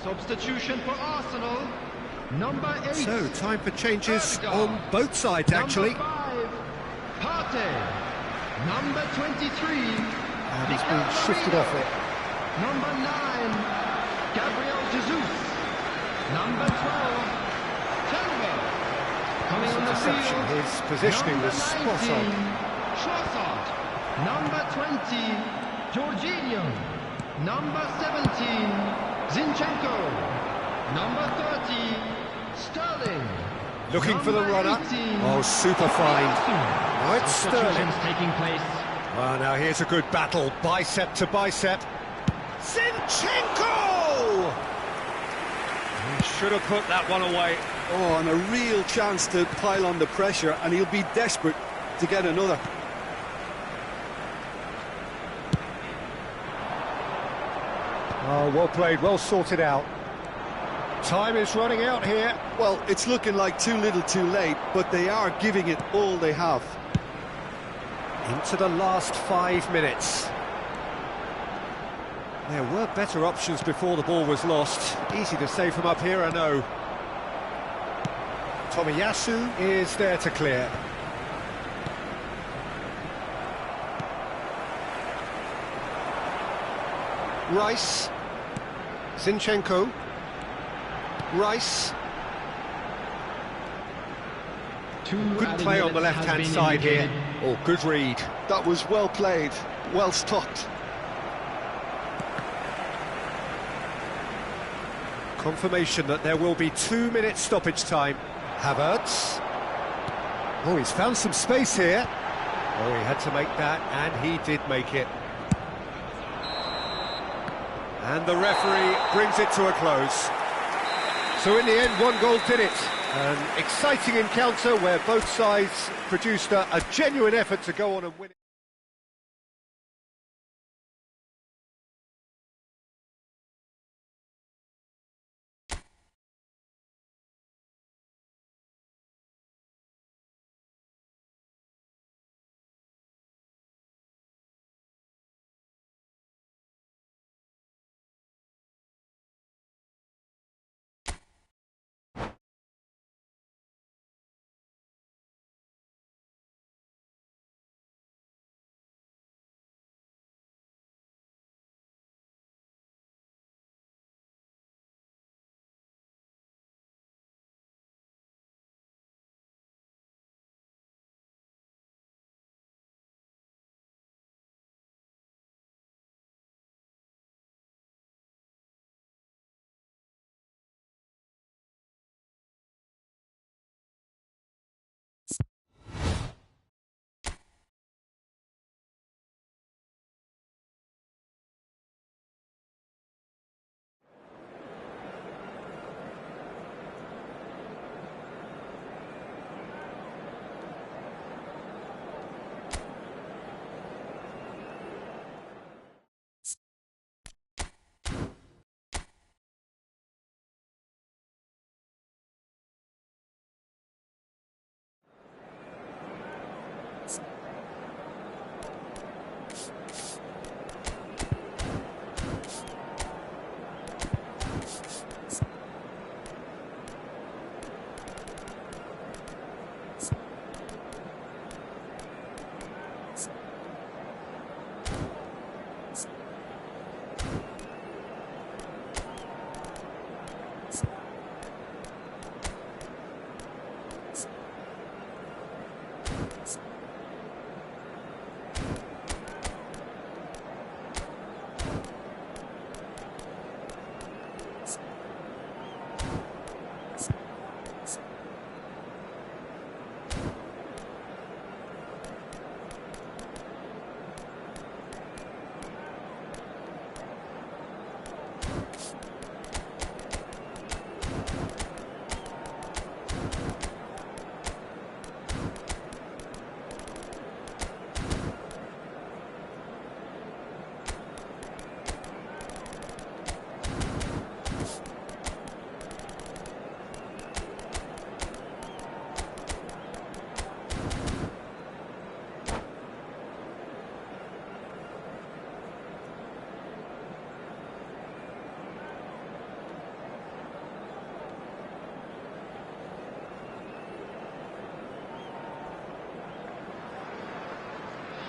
Substitution for Arsenal, number 8. So, time for changes on both sides, actually. Number 5, Partey. Number 23, And he's been shifted off it. Number 9, Gabriel Jesus. Number 12, Chalobah. Coming on the Interception. field, His positioning was number spot on. 19, Trossard. Number 20, Jorginho. Number 17, Zinchenko. Number 30, Sterling. Looking for the Number runner. 18, Oh, super find. Now it's Sterling. Substitutions taking place. Well, now here's a good battle, bicep to bicep. Zinchenko! He should have put that one away. Oh, and a real chance to pile on the pressure, and he'll be desperate to get another. Oh, well played, well sorted out. Time is running out here. Well, it's looking like too little too late, but they are giving it all they have. Into the last 5 minutes. There were better options before the ball was lost. Easy to say from up here, I know. Tomiyasu is there to clear. Rice. Zinchenko. Rice. Good play on the left-hand side here. Oh, good read. That was well played, well stopped. Confirmation that there will be 2 minutes stoppage time. Havertz. Oh, he's found some space here. Oh, he had to make that, and he did make it. And the referee brings it to a close. So in the end, 1 goal did it. An exciting encounter where both sides produced a genuine effort to go on and win it.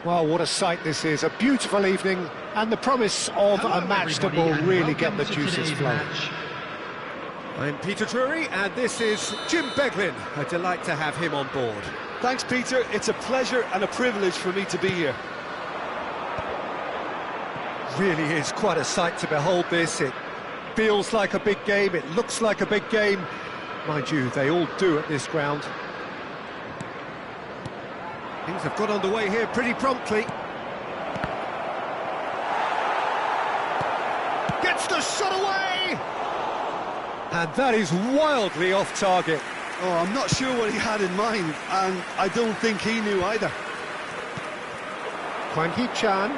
Well, what a sight this is. A beautiful evening and the promise of a match that will really get the juices flowing. I'm Peter Drury and this is Jim Beglin. A delight to have him on board. Thanks, Peter. It's a pleasure and a privilege for me to be here. Really is quite a sight to behold this. It feels like a big game, it looks like a big game. Mind you, they all do at this ground. Things have got underway here pretty promptly. Gets the shot away! And that is wildly off target. Oh, I'm not sure what he had in mind, and I don't think he knew either. Hwang Hee-chan.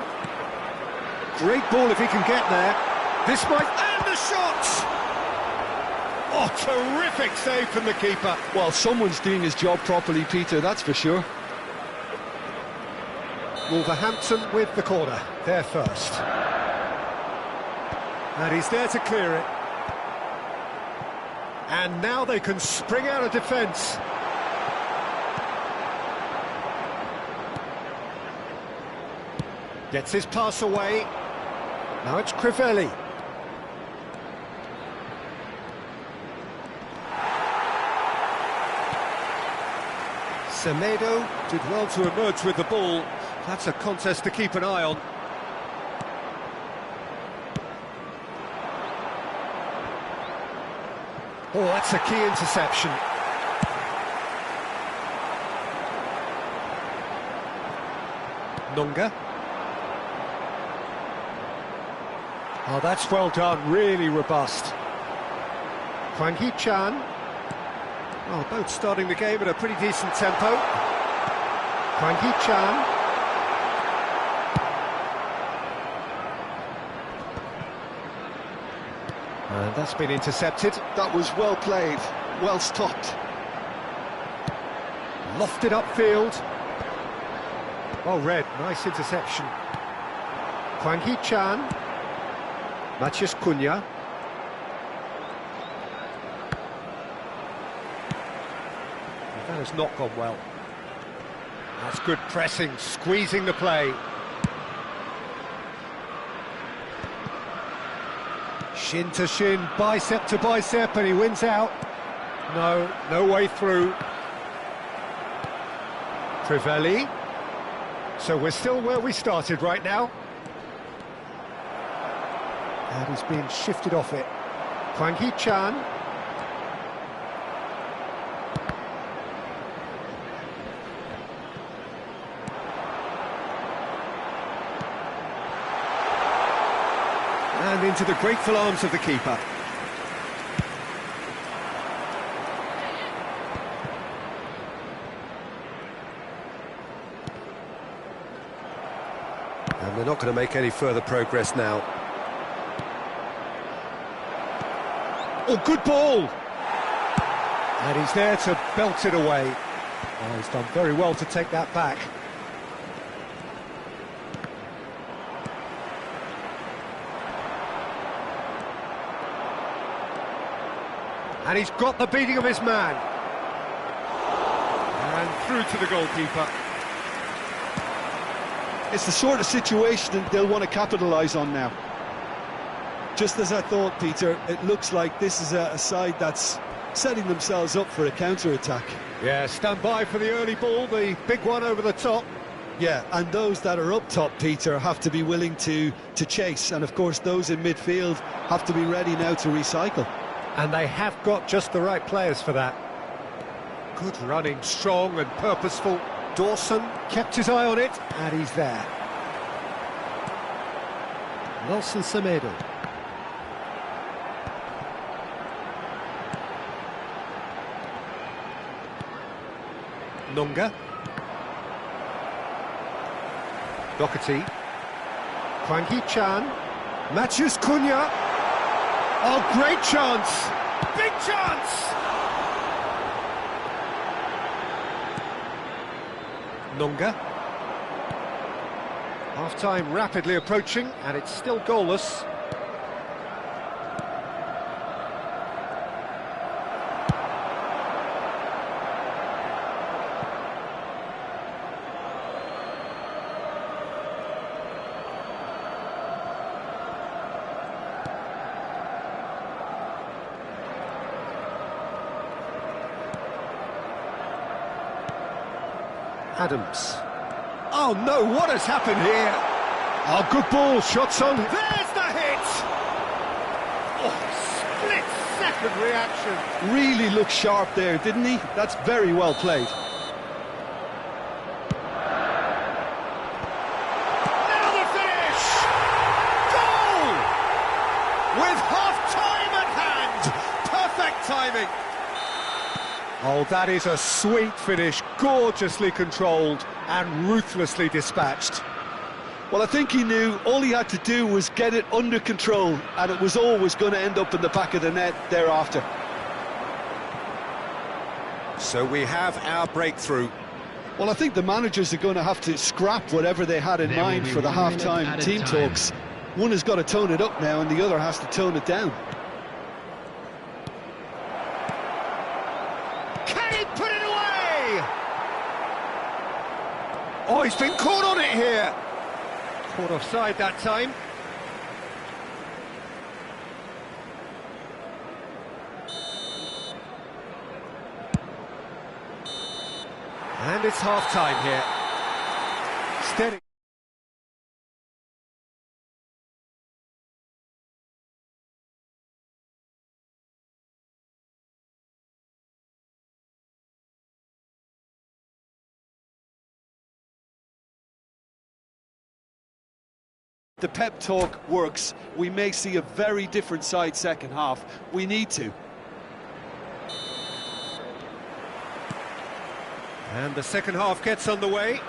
Great ball if he can get there. This might... And the shot! Oh, terrific save from the keeper. Well, someone's doing his job properly, Peter, that's for sure. Wolverhampton with the corner, there first. And he's there to clear it. And now they can spring out of defence. Gets his pass away. Now it's Crivelli. Semedo did well to emerge with the ball. That's a contest to keep an eye on. Oh, that's a key interception. Nunga. Oh, that's well done, really robust. Hwang Hee-chan. Oh, both starting the game at a pretty decent tempo. Hwang Hee-chan. And that's been intercepted. That was well played, well stopped. Lofted upfield. Well read, nice interception. Hwang Hee-chan. Matheus Cunha. That has not gone well. That's good pressing, squeezing the play. Shin to shin, bicep to bicep, and he wins out. No way through. Crivelli. So we're still where we started right now. And he's being shifted off it. Hwang Hee-chan. And into the grateful arms of the keeper. And they're not going to make any further progress now. Oh, good ball! And he's there to belt it away. Oh, he's done very well to take that back. And he's got the beating of his man. And through to the goalkeeper. It's the sort of situation that they'll want to capitalise on now. Just as I thought, Peter, it looks like this is a side that's setting themselves up for a counter-attack. Yeah, stand by for the early ball, the big one over the top. Yeah, and those that are up top, Peter, have to be willing to chase. And, of course, those in midfield have to be ready now to recycle. And they have got just the right players for that. Good running, strong and purposeful. Dawson kept his eye on it, and he's there. Nelson Semedo. Nunga. Doherty. Hwang Hee-chan. Matheus Cunha. Oh, great chance! Big chance! Nunga. Half-time rapidly approaching, and it's still goalless. Adams. Oh no, what has happened here? Oh, good ball, shots on. There's the hit! Oh, split-second reaction. Really looked sharp there, didn't he? That's very well played. Now the finish! Goal! With half-time at hand. Perfect timing. Oh, that is a sweet finish, gorgeously controlled and ruthlessly dispatched. Well, I think he knew all he had to do was get it under control, and it was always going to end up in the back of the net thereafter. So we have our breakthrough. Well, I think the managers are going to have to scrap whatever they had in mind for the half-time team talks. One has got to tone it up now, and the other has to tone it down. Put it away! Oh, he's been caught on it here. Caught offside that time. And it's half-time here. Steady. The pep talk works. We may see a very different side second half. We need to. And the second half gets underway.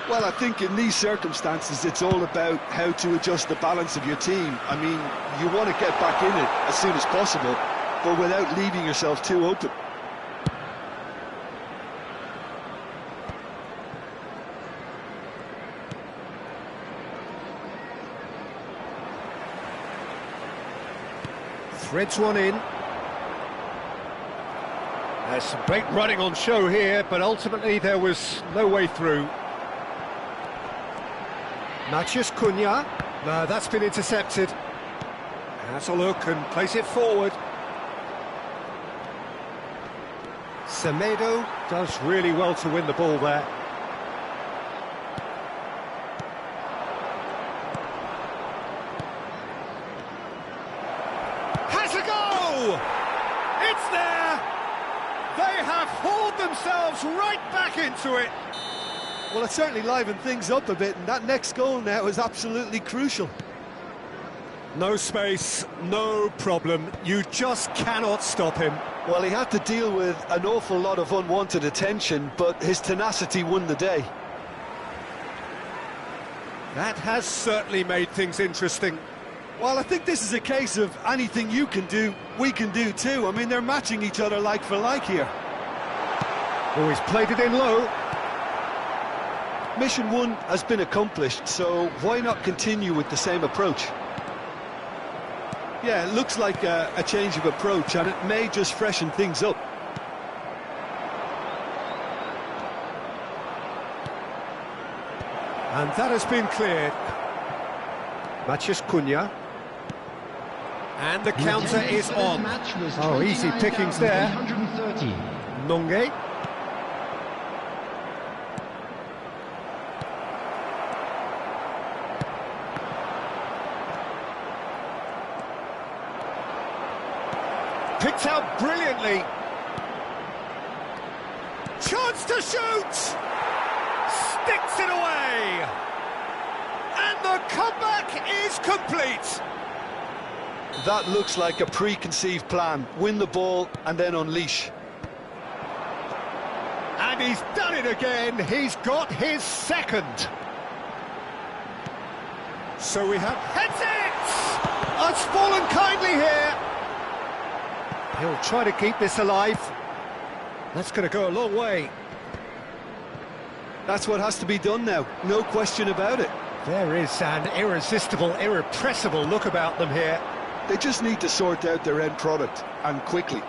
Well, I think in these circumstances, it's all about how to adjust the balance of your team. I mean, you want to get back in it as soon as possible, but without leaving yourself too open. Threads one in. There's some great running on show here, but ultimately there was no way through. Matheus Cunha. No, that's been intercepted. Has a look and plays it forward. Semedo does really well to win the ball there. Has a go! It's there! They have hauled themselves right back into it. Well, it certainly livened things up a bit, and that next goal now is absolutely crucial. No space, no problem. You just cannot stop him. Well, he had to deal with an awful lot of unwanted attention, but his tenacity won the day. That has certainly made things interesting. Well, I think this is a case of anything you can do, we can do too. I mean, they're matching each other like for like here. Oh, he's played it in low. Mission 1 has been accomplished, so why not continue with the same approach? Yeah, it looks like a change of approach, and it may just freshen things up. And that has been cleared. Matheus Cunha. And the counter is on. Oh, easy pickings there. Nonge. Picked out brilliantly. Chance to shoot! Sticks it away! And the comeback is complete! That looks like a preconceived plan. Win the ball and then unleash. And he's done it again. He's got his second. So we have heads it! It's fallen kindly here. He'll try to keep this alive. That's going to go a long way. That's what has to be done now, no question about it. There is an irresistible, irrepressible look about them here. They just need to sort out their end product, and quickly.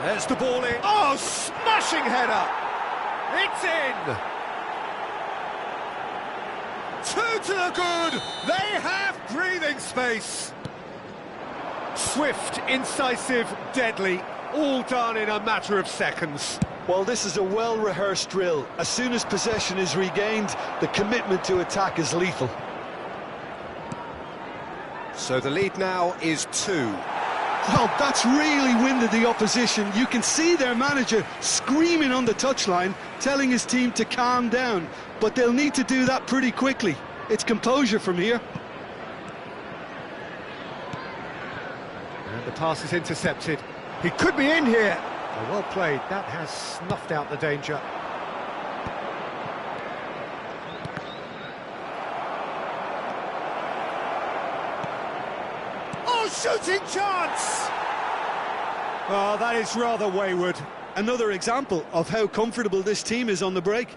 There's the ball in. Oh, smashing header! It's in! Two to the good! They have breathing space! Swift, incisive, deadly, all done in a matter of seconds. Well, this is a well-rehearsed drill. As soon as possession is regained, the commitment to attack is lethal. So the lead now is 2. Well, that's really winded the opposition. You can see their manager screaming on the touchline, telling his team to calm down. But they'll need to do that pretty quickly. It's composure from here. And the pass is intercepted. He could be in here. Oh, well played. That has snuffed out the danger. Oh, shooting chance! Oh, that is rather wayward. Another example of how comfortable this team is on the break.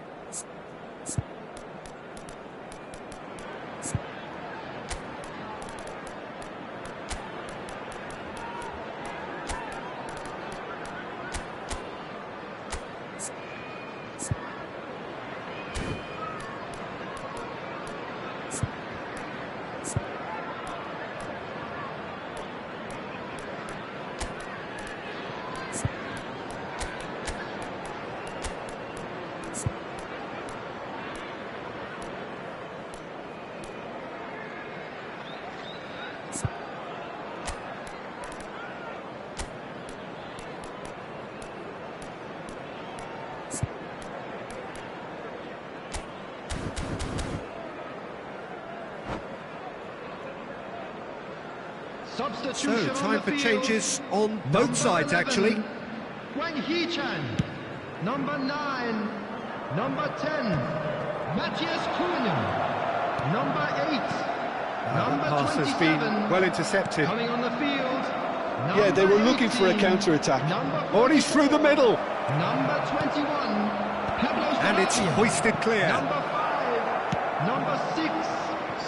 Substitution So, time on for the field. changes on both Number sides, 11, actually. Wang Hee-chan. Number 9, number 10, Matthias Kuhnen. Number 8, number That pass has 27, been well intercepted. coming on the field. Yeah, they were number looking for a 18, counter-attack. number Oh, and he's through the middle. Number 21, Pablo And it's Sarabia. hoisted clear. Number 5, number 6.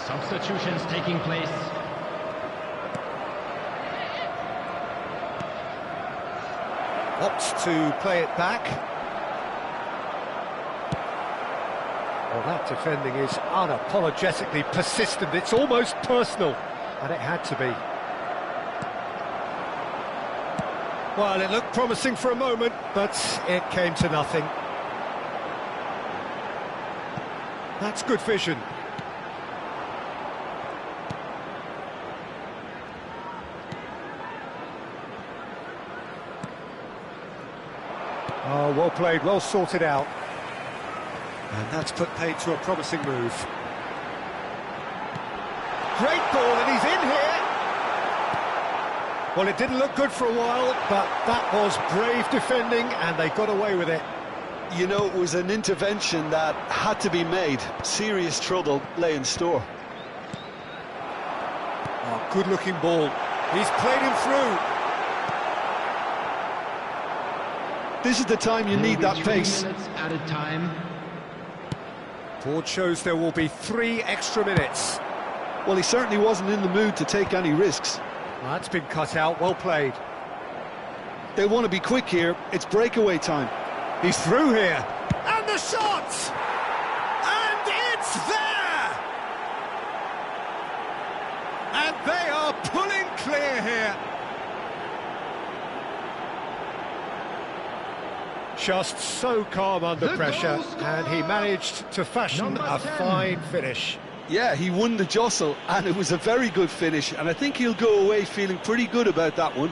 Substitutions taking place. Opts to play it back. Well, that defending is unapologetically persistent. It's almost personal, and it had to be. Well, it looked promising for a moment, but it came to nothing. That's good vision. Oh, well played, well sorted out. And that's put paid to a promising move. Great ball, and he's in here! Well, it didn't look good for a while, but that was brave defending, and they got away with it. You know, it was an intervention that had to be made. Serious trouble lay in store. Oh, good-looking ball. He's played him through. This is the time you need that 3 pace. minutes added time. Board shows there will be 3 extra minutes. Well, he certainly wasn't in the mood to take any risks. Well, that's been cut out, well played. They want to be quick here. It's breakaway time. He's through here. And the shot! And it's there! And they are pulling clear here. Just so calm under The pressure, goal scorer! and he managed to fashion Number a 10. fine finish. Yeah, he won the jostle, and it was a very good finish, and I think he'll go away feeling pretty good about that one.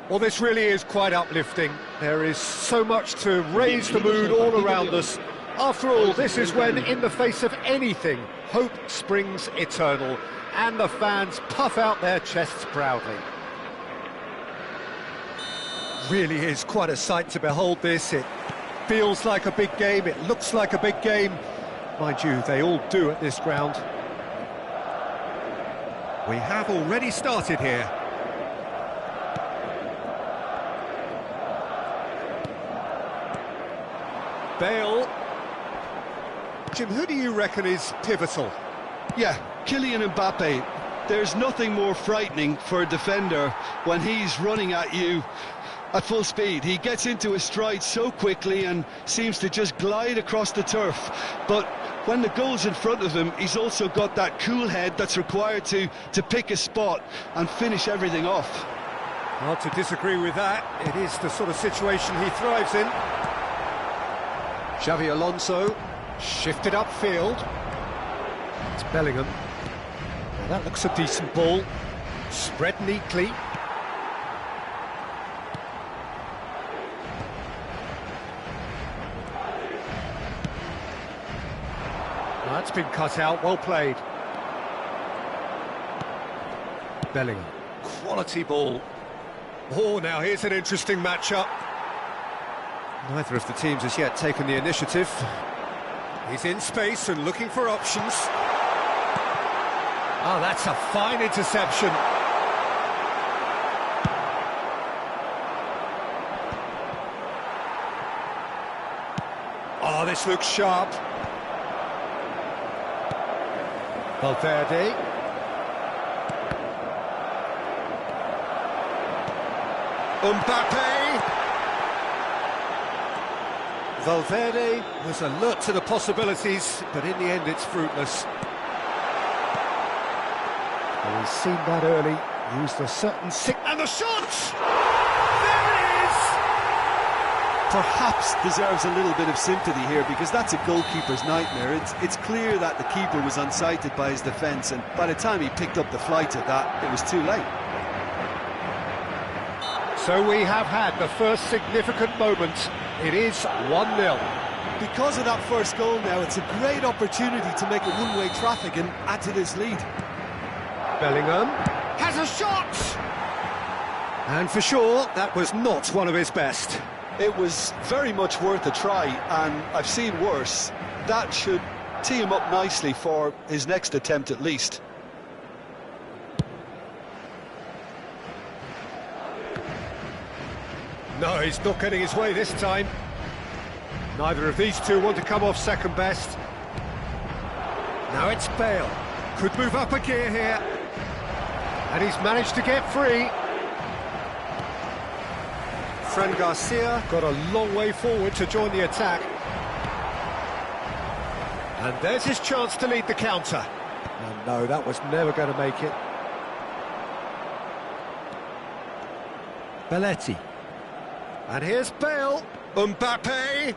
Well, this really is quite uplifting. There is so much to raise the mood all around us. After all, this is when, in the face of anything, hope springs eternal, and the fans puff out their chests proudly. Really is quite a sight to behold this. It feels like a big game, it looks like a big game. Mind you, they all do at this ground. We have already started here. Bale. Jim, who do you reckon is pivotal? Yeah, Kylian Mbappe. There's nothing more frightening for a defender when he's running at you at full speed. He gets into his stride so quickly and seems to just glide across the turf. But when the goal's in front of him, he's also got that cool head that's required to pick a spot and finish everything off. Hard to disagree with that. It is the sort of situation he thrives in. Xavi Alonso, shifted upfield. It's Bellingham. Now that looks a decent ball. Spread neatly. That's been cut out, well played. Bellingham, quality ball. Oh, now here's an interesting matchup. Neither of the teams has yet taken the initiative. He's in space and looking for options. Oh, that's a fine interception. Oh, this looks sharp. Valverde. Mbappe. Valverde was alert to the possibilities, but in the end it's fruitless. Well, he's seen that early, used a certain and the shot! There it is! Perhaps deserves a little bit of sympathy here, because that's a goalkeeper's nightmare. It's clear that the keeper was unsighted by his defence, and by the time he picked up the flight at that, it was too late. So we have had the first significant moment. It is 1-0. Because of that first goal now, it's a great opportunity to make a one-way traffic and add to this lead. Bellingham has a shot! And for sure, that was not one of his best. It was very much worth a try, and I've seen worse. That should tee him up nicely for his next attempt at least. No, he's not getting his way this time. Neither of these two want to come off second best. Now it's Bale. Could move up a gear here. And he's managed to get free. Fran Garcia got a long way forward to join the attack. And there's his chance to lead the counter. And no, that was never going to make it. Belletti. And here's Bale. Mbappe.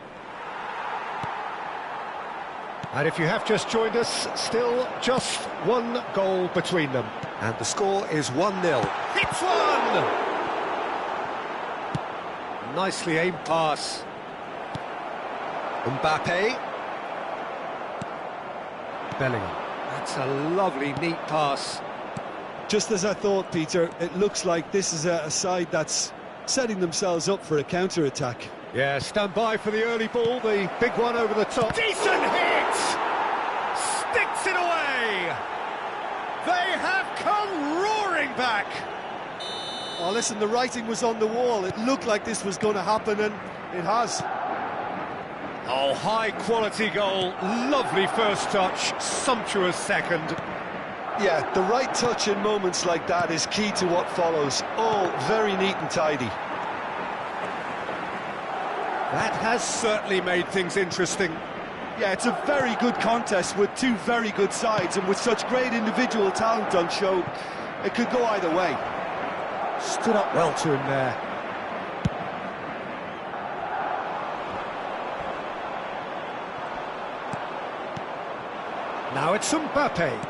And if you have just joined us, still just one goal between them. And the score is 1-0. Hits one! Nicely aimed pass. Mbappe. Bellingham. That's a lovely, neat pass. Just as I thought, Peter, it looks like this is a side that's setting themselves up for a counter-attack. Yeah, stand by for the early ball, the big one over the top. Decent hit! Sticks it away! They have come roaring back! Oh, listen, the writing was on the wall. It looked like this was going to happen, and it has. Oh, high-quality goal. Lovely first touch, sumptuous second. Yeah, the right touch in moments like that is key to what follows. All very neat and tidy. That has certainly made things interesting. Yeah, it's a very good contest with two very good sides, and with such great individual talent on show, it could go either way. Stood up well to him there. Now it's Mbappe.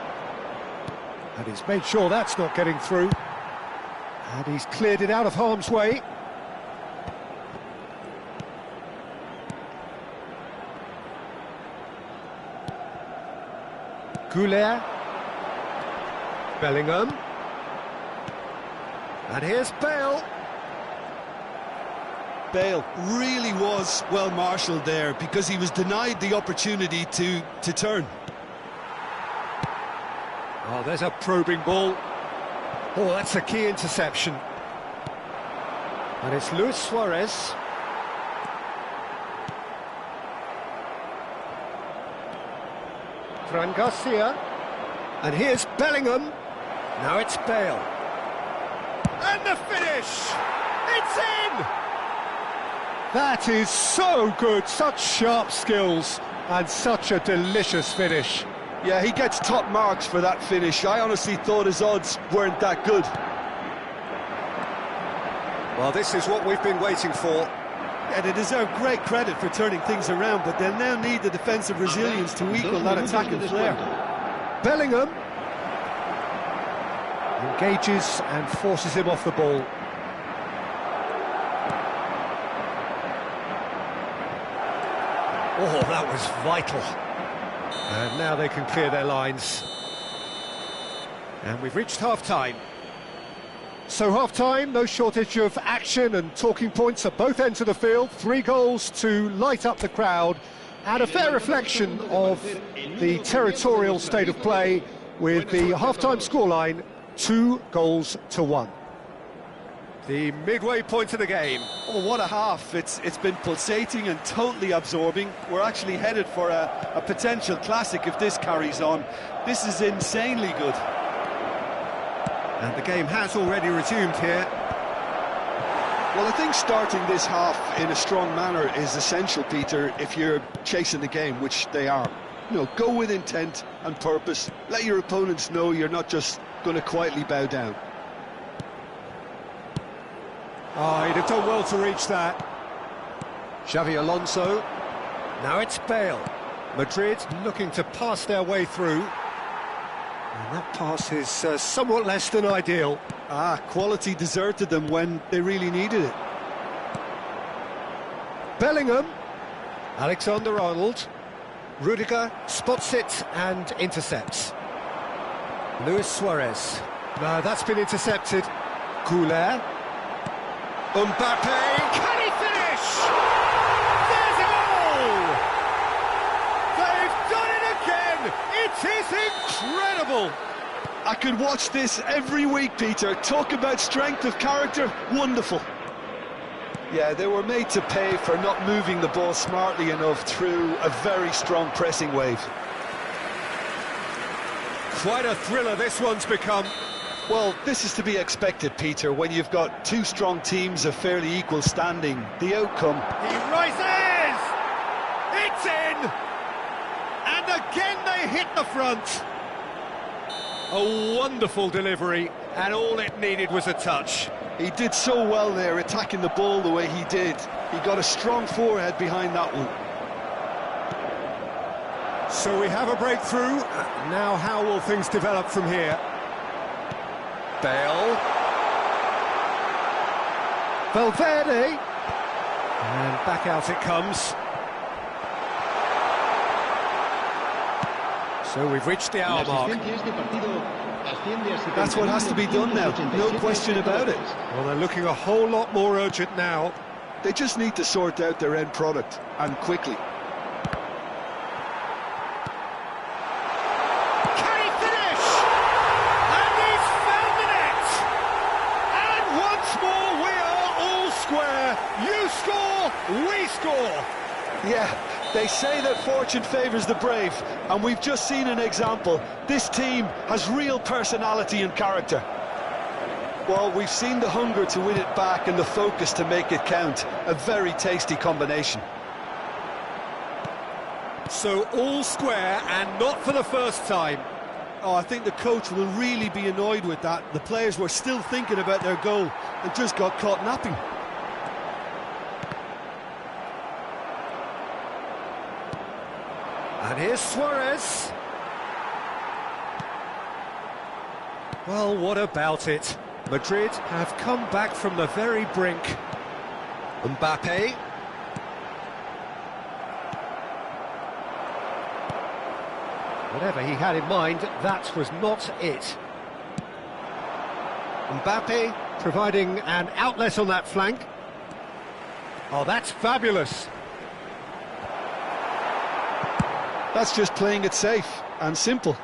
And he's made sure that's not getting through. And he's cleared it out of harm's way. Goulet. Bellingham. And here's Bale. Bale really was well marshalled there because he was denied the opportunity to turn. Oh, there's a probing ball. Oh, that's a key interception. And it's Luis Suarez. Fran Garcia. And here's Bellingham. Now it's Bale. And the finish! It's in! That is so good, such sharp skills, and such a delicious finish. Yeah, he gets top marks for that finish. I honestly thought his odds weren't that good. Well, this is what we've been waiting for. Yeah, they deserve great credit for turning things around, but they'll now need the defensive resilience to equal that attacking flair. Bellingham engages and forces him off the ball. Oh, that was vital. And now they can clear their lines. And we've reached half-time. So half-time, no shortage of action and talking points at both ends of the field. 3 goals to light up the crowd, and a fair reflection of the territorial state of play with the half-time scoreline 2-1. The midway point of the game. Oh, what a half. It's been pulsating and totally absorbing. We're actually headed for a potential classic if this carries on. This is insanely good. And the game has already resumed here. Well, I think starting this half in a strong manner is essential, Peter, if you're chasing the game, which they are. You know, go with intent and purpose. Let your opponents know you're not just going to quietly bow down. Oh, he'd have done well to reach that. Xavi Alonso. Now it's Bale. Madrid looking to pass their way through. And that pass is somewhat less than ideal. Quality deserted them when they really needed it. Bellingham. Alexander-Arnold. Rudiger spots it and intercepts. Luis Suarez. No, that's been intercepted. Goulet. Mbappe, can he finish? There's a goal! They've done it again! It is incredible! I could watch this every week, Peter. Talk about strength of character, wonderful. Yeah, they were made to pay for not moving the ball smartly enough through a very strong pressing wave. Quite a thriller this one's become. Well, this is to be expected, Peter, when you've got 2 strong teams of fairly equal standing. The outcome... He rises! It's in! And again they hit the front. A wonderful delivery, and all it needed was a touch. He did so well there, attacking the ball the way he did. He got a strong forehead behind that one. So we have a breakthrough. Now how will things develop from here? Bale. Valverde. And back out it comes. So we've reached the hour mark. That's what has to be done now, no question about it. Well, they're looking a whole lot more urgent now. They just need to sort out their end product, and quickly. You score, we score. Yeah, they say that fortune favours the brave, and we've just seen an example. This team has real personality and character. Well, we've seen the hunger to win it back and the focus to make it count. A very tasty combination. So all square, and not for the first time. Oh, I think the coach will really be annoyed with that. The players were still thinking about their goal and just got caught napping. And here's Suarez. Well, what about it? Madrid have come back from the very brink. Mbappe. Whatever he had in mind, that was not it. Mbappe providing an outlet on that flank. Oh, that's fabulous. That's just playing it safe and simple.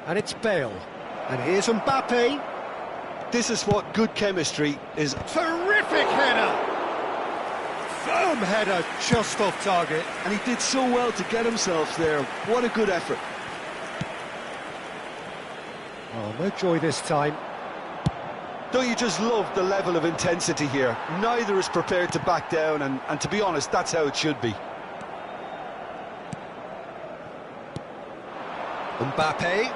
And it's Bale. And here's Mbappe. This is what good chemistry is. Terrific header! Firm header, just off target. And he did so well to get himself there. What a good effort. Oh, no joy this time. Don't you just love the level of intensity here? Neither is prepared to back down, and to be honest, that's how it should be. Mbappe.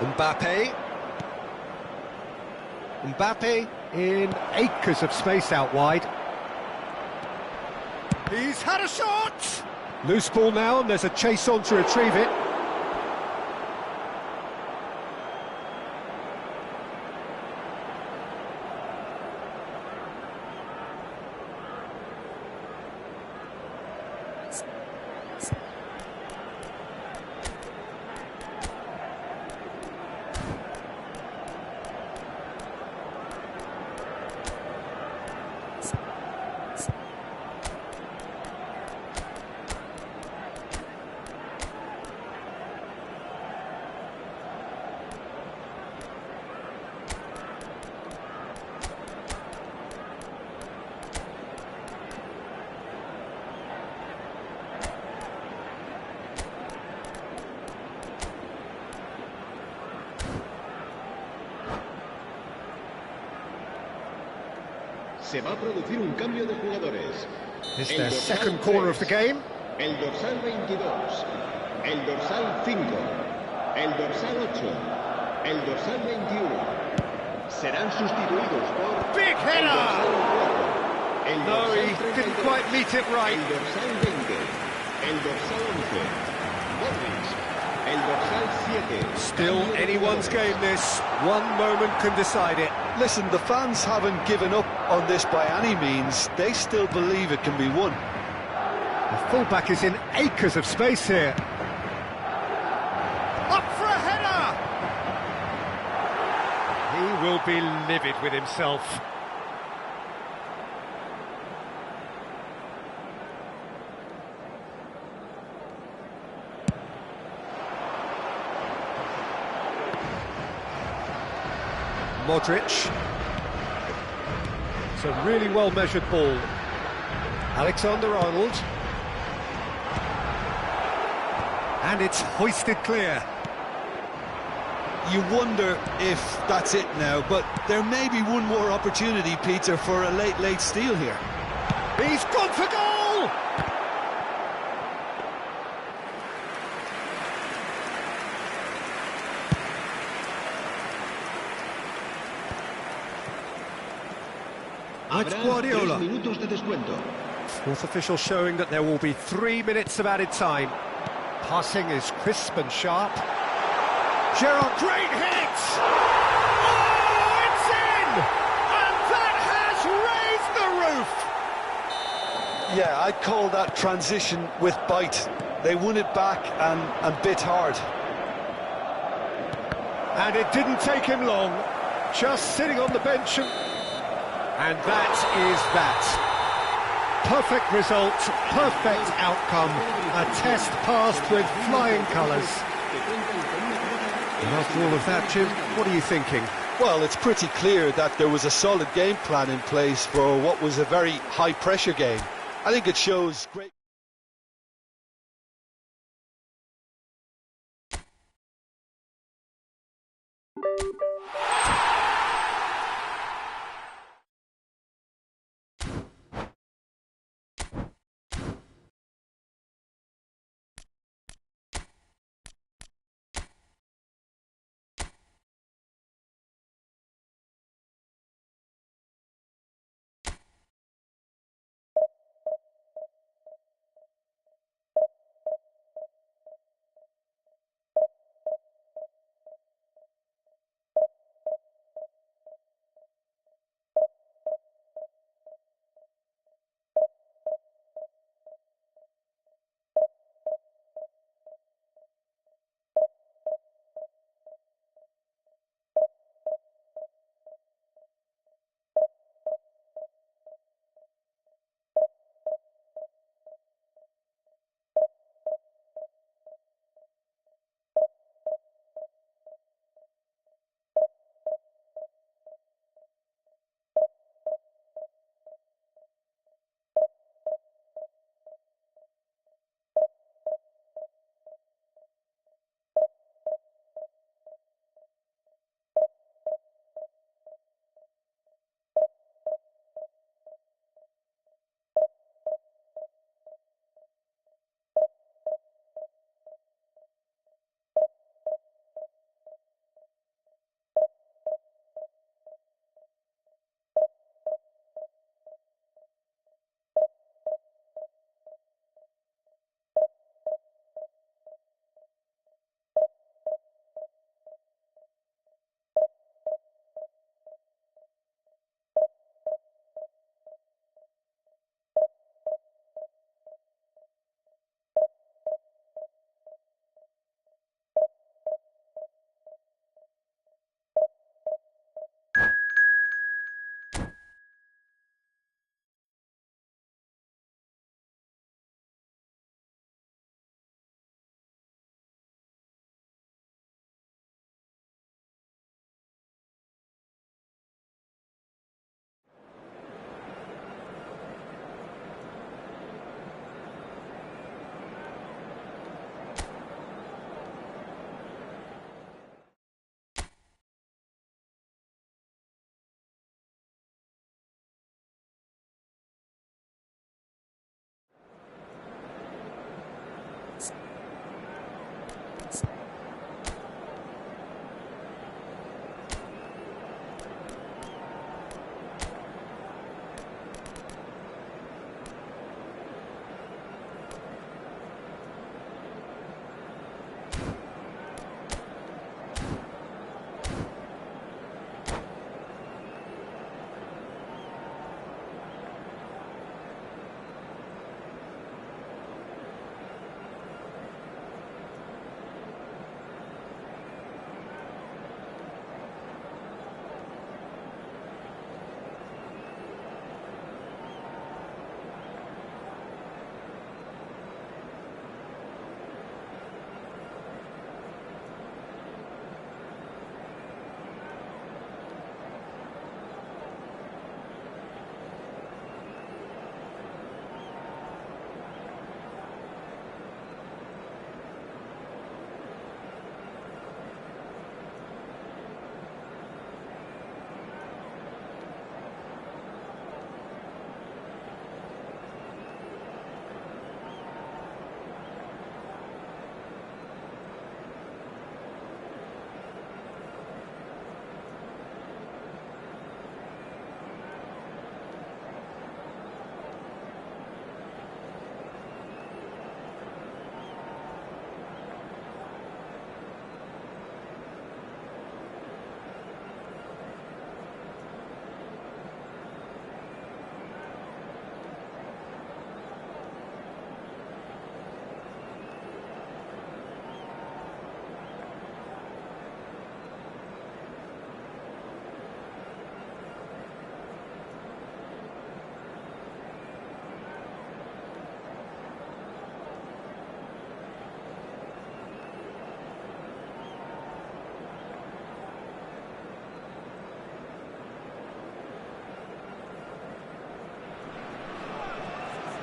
Mbappe. Mbappe in acres of space out wide. He's had a shot! Loose ball now, and there's a chase on to retrieve it. Se va a producir un cambio de jugadores. It's their second corner of the game. El dorsal 22, el dorsal 5, el dorsal 8, el dorsal 21. Serán sustituidos por Big header! el dorsal 4, el No, dorsal he 32, didn't quite meet it right. el dorsal 20, el dorsal 11, Modric, el dorsal 7. Still anyone's game this. One moment can decide it. Listen, the fans haven't given up on this by any means. They still believe it can be won. The fullback is in acres of space here. Up for a header! He will be livid with himself. Modric. It's a really well-measured ball. Alexander-Arnold. And it's hoisted clear. You wonder if that's it now, but there may be one more opportunity, Peter, for a late steal here. He's gone for goal! It's Guardiola. 3 minutos de descuento. Fourth official showing that there will be 3 minutes of added time. Passing is crisp and sharp. Gerrard, great hit! Oh, it's in! And that has raised the roof! Yeah, I'd call that transition with bite. They won it back and bit hard. And it didn't take him long. Just sitting on the bench and that is that. Perfect result, perfect outcome, a test passed with flying colours. And after all of that, Jim, what are you thinking? Well, it's pretty clear that there was a solid game plan in place for what was a very high-pressure game. I think it shows great...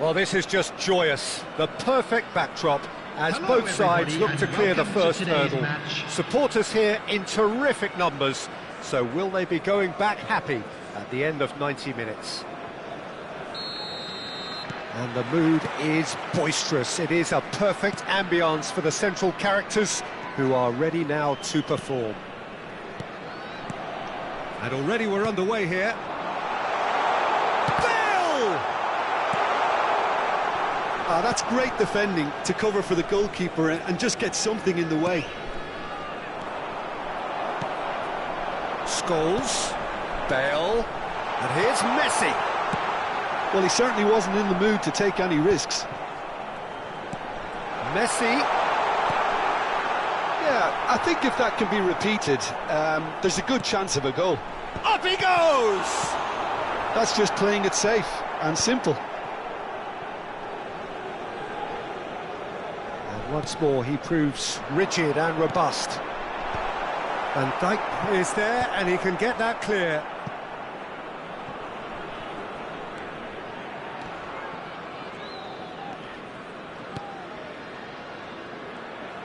Well, this is just joyous. The perfect backdrop as Hello, both sides everybody, look to and clear the welcome to first today's hurdle. match. Supporters here in terrific numbers. So will they be going back happy at the end of 90 minutes? And the mood is boisterous. It is a perfect ambience for the central characters who are ready now to perform. And already we're underway here. That's great defending to cover for the goalkeeper and just get something in the way. Scholes, Bale, and here's Messi. Well, he certainly wasn't in the mood to take any risks. Messi. Yeah, I think if that can be repeated, there's a good chance of a goal. Up he goes! That's just playing it safe and simple. And once more he proves rigid and robust. Van Dijk is there and he can get that clear.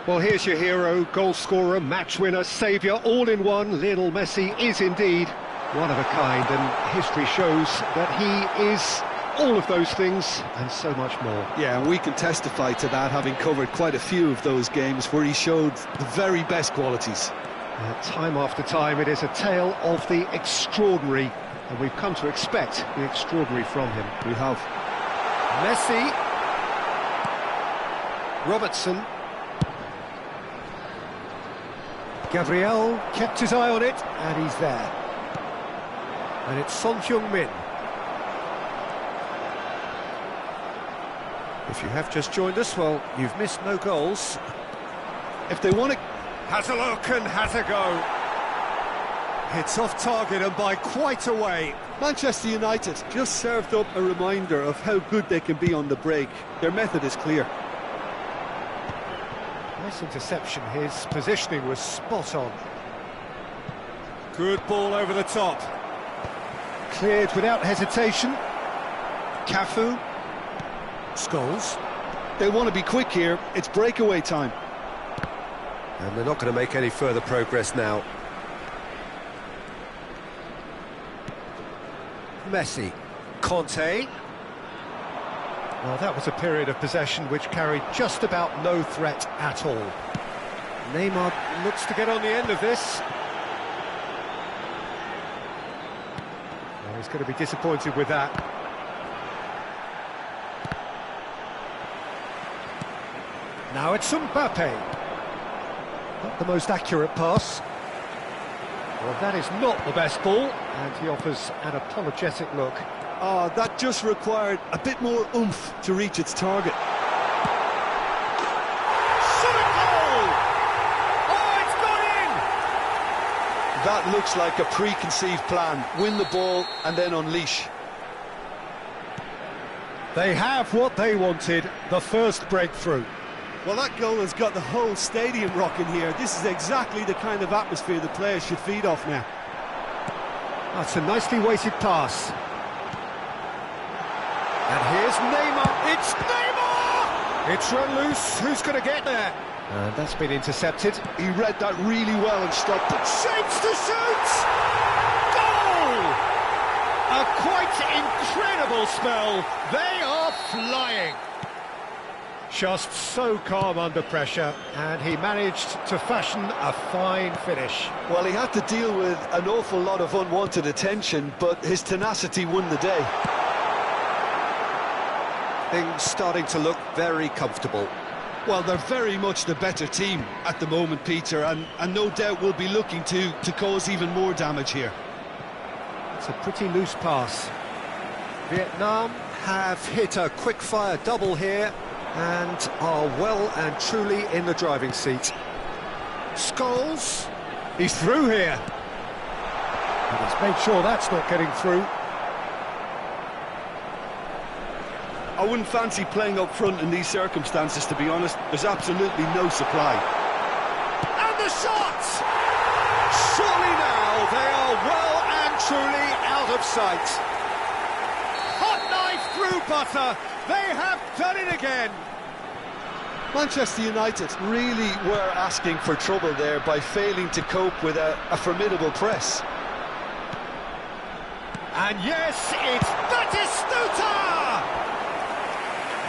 Well, here's your hero, goal scorer, match winner, saviour, all in one. Lionel Messi is indeed one of a kind, and history shows that he is all of those things and so much more. Yeah, and we can testify to that, having covered quite a few of those games where he showed the very best qualities. Time after time, it is a tale of the extraordinary, and we've come to expect the extraordinary from him. We have. Messi. Robertson. Gabriel kept his eye on it, and he's there. And it's Son Heung-min. If you have just joined us, well, you've missed no goals. If they want to... Has a look and has a go. It's off target and by quite a way. Manchester United just served up a reminder of how good they can be on the break. Their method is clear. Nice interception, his positioning was spot on. Good ball over the top. Cleared without hesitation. Cafu. Scholes. They want to be quick here, it's breakaway time. And they're not going to make any further progress now. Messi. Conte. Well, that was a period of possession which carried just about no threat at all. Neymar looks to get on the end of this. Well, he's going to be disappointed with that. Now it's Mbappe. Not the most accurate pass. Well, that is not the best ball, and he offers an apologetic look. Oh, that just required a bit more oomph to reach its target. Shot a goal! Oh, it's gone in! That looks like a preconceived plan. Win the ball and then unleash. They have what they wanted, the first breakthrough. Well, that goal has got the whole stadium rocking here. This is exactly the kind of atmosphere the players should feed off now. That's a nicely weighted pass. And here's Neymar. It's Neymar! It's run loose. Who's going to get there? And that's been intercepted. He read that really well and stopped it. Shapes to shoot! Goal! A quite incredible spell. They are flying. Just so calm under pressure, and he managed to fashion a fine finish. Well, he had to deal with an awful lot of unwanted attention, but his tenacity won the day. Things starting to look very comfortable. Well, they're very much the better team at the moment, Peter, and no doubt will be looking to cause even more damage here. It's a pretty loose pass. Vietnam have hit a quick-fire double here, and are well and truly in the driving seat. Scholes, he's through here. And he's made sure that's not getting through. I wouldn't fancy playing up front in these circumstances, to be honest. There's absolutely no supply. And the shot! Surely now they are well and truly out of sight. Hot knife through butter. They have done it again! Manchester United really were asking for trouble there by failing to cope with a formidable press. And yes, it's Batistuta!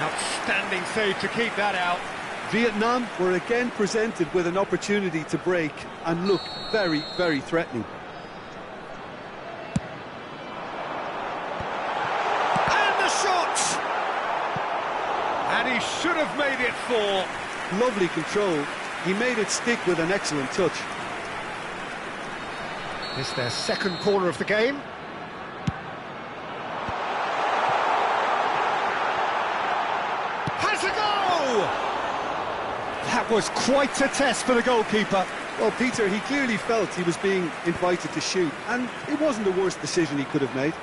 Outstanding save to keep that out. Vietnam were again presented with an opportunity to break and look very, very threatening. And the shot! And he should have made it 4. Lovely control. He made it stick with an excellent touch. It's their second corner of the game. Has a go! That was quite a test for the goalkeeper. Well, Peter, he clearly felt he was being invited to shoot, and it wasn't the worst decision he could have made.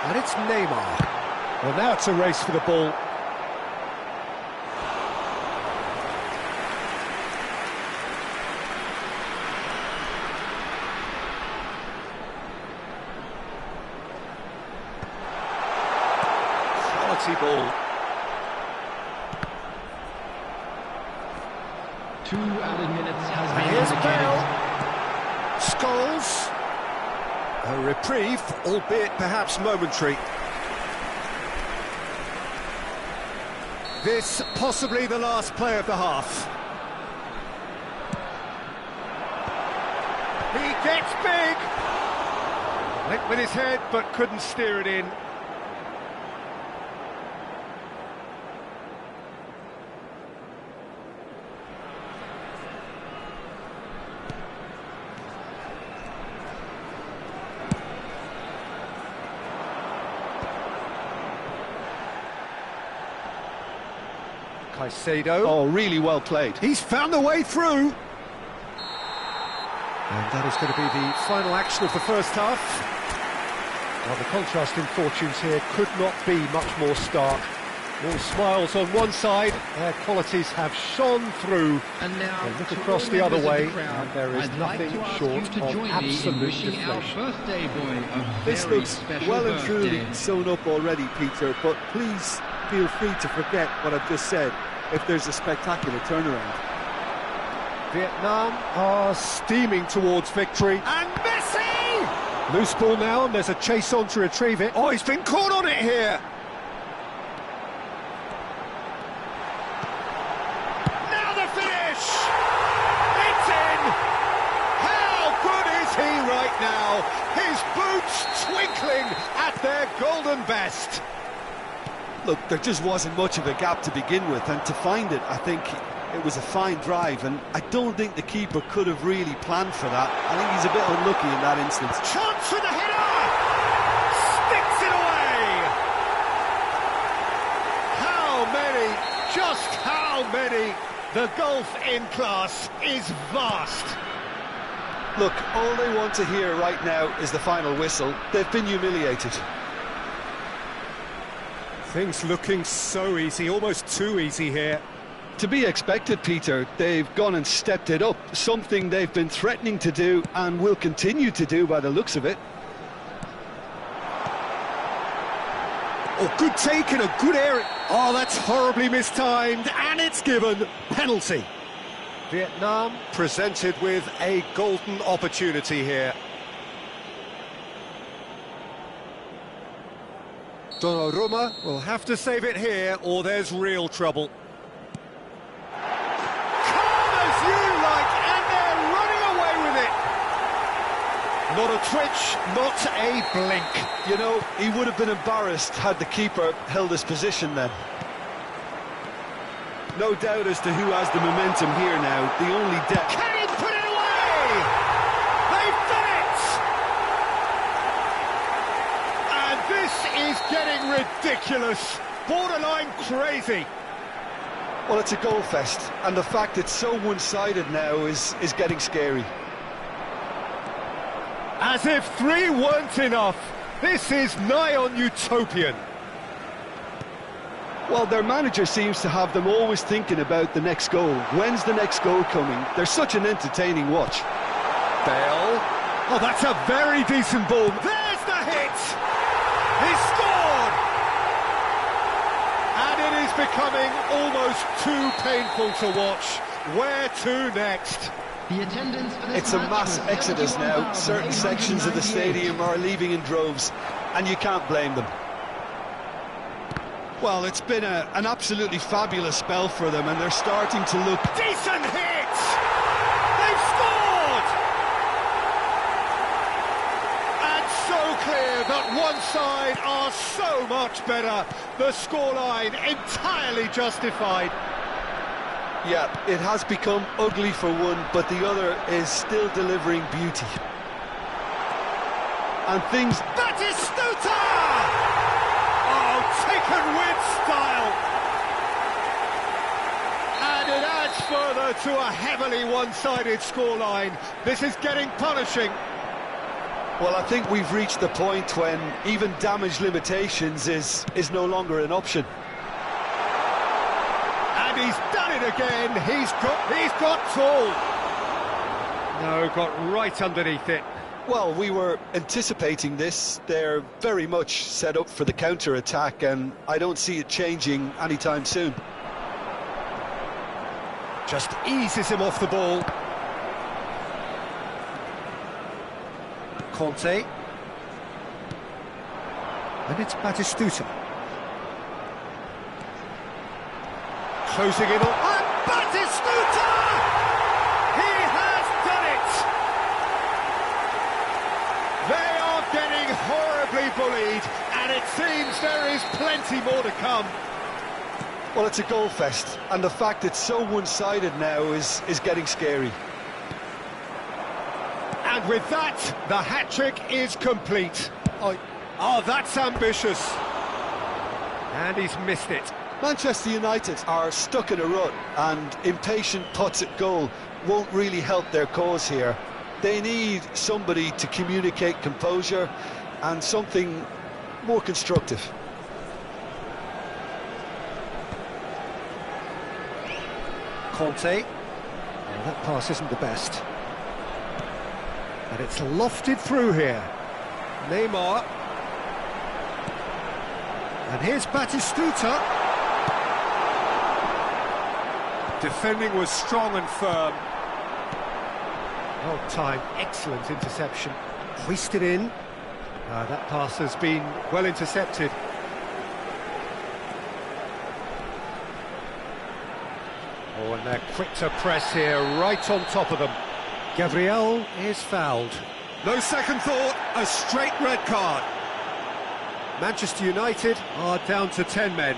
And it's Neymar. Well, now it's a race for the ball. Quality ball. 2 added minutes has been Here's indicated. Bale. Scholes. A reprieve, albeit perhaps momentary. This possibly the last play of the half. He gets big. Went with his head, but couldn't steer it in. Caicedo. Oh, really well played. He's found the way through. And that is going to be the final action of the first half. Well, the contrast in fortunes here could not be much more stark. All smiles on one side, their qualities have shone through. And now, They look to across all the other members of way, the crowd, and there is I'd nothing like to ask short you to of join me in absolute wishing our deflation. birthday boy a This very looks special well and truly birthday. sewn up already, Peter, but please feel free to forget what I've just said if there's a spectacular turnaround. Vietnam are steaming towards victory. And Messi! Loose ball now, and there's a chase on to retrieve it. Oh, he's been caught on it here. Now the finish! It's in! How good is he right now? His boots twinkling at their golden best. Look, there just wasn't much of a gap to begin with, and to find it, I think it was a fine drive, and I don't think the keeper could have really planned for that. I think he's a bit unlucky in that instance. Chance for the header! Sticks it away! How many, just how many? The gulf in class is vast. Look, all they want to hear right now is the final whistle. They've been humiliated. Things looking so easy, almost too easy here. To be expected, Peter. They've gone and stepped it up, something they've been threatening to do and will continue to do by the looks of it. Oh, good take in a good area. Oh, that's horribly mistimed, and it's given. Penalty. Vietnam presented with a golden opportunity here. Donnarumma will have to save it here, or there's real trouble. Calm as you like, and they're running away with it. Not a twitch, not a blink. You know, he would have been embarrassed had the keeper held his position then. No doubt as to who has the momentum here now. The only depth. Can he put it away? They've done it! And this is getting ridiculous. Borderline crazy. Well, it's a goal fest, and the fact it's so one-sided now is getting scary. As if 3 weren't enough. This is nigh on utopian. Well, their manager seems to have them always thinking about the next goal. When's the next goal coming? They're such an entertaining watch. Bale. Oh, that's a very decent ball. There's the hit! He scored! becoming almost too painful to watch. Where to next? The attendance for this It's a mass exodus now. Certain sections of the stadium are leaving in droves, and you can't blame them. Well, it's been an absolutely fabulous spell for them, and they're starting to look... Decent hit! They've scored! And so clear that one side are so much better. The scoreline entirely justified. Yeah, it has become ugly for one, but the other is still delivering beauty. And things... Batistuta! Oh, taken with style! And it adds further to a heavily one-sided scoreline. This is getting punishing. Well, I think we've reached the point when even damage limitations is no longer an option. And he's done it again. He's got tall. No, got right underneath it. Well, we were anticipating this. They're very much set up for the counter-attack, and I don't see it changing anytime soon. Just eases him off the ball. Conte. And it's Batistuta. Closing in on... And Batistuta! He has done it! They are getting horribly bullied, and it seems there is plenty more to come. Well, it's a goal fest, and the fact it's so one-sided now is getting scary. And with that, the hat-trick is complete. Oh, that's ambitious. And he's missed it. Manchester United are stuck in a rut, and impatient putts at goal won't really help their cause here. They need somebody to communicate composure and something more constructive. Conte. Oh, that pass isn't the best. And it's lofted through here. Neymar. And here's Batistuta. Defending was strong and firm. Well timed, excellent interception. Hoisted in. That pass has been well intercepted. Oh, and they're quick to press here, right on top of them. Gabriel is fouled. No second thought, a straight red card. Manchester United are down to 10 men.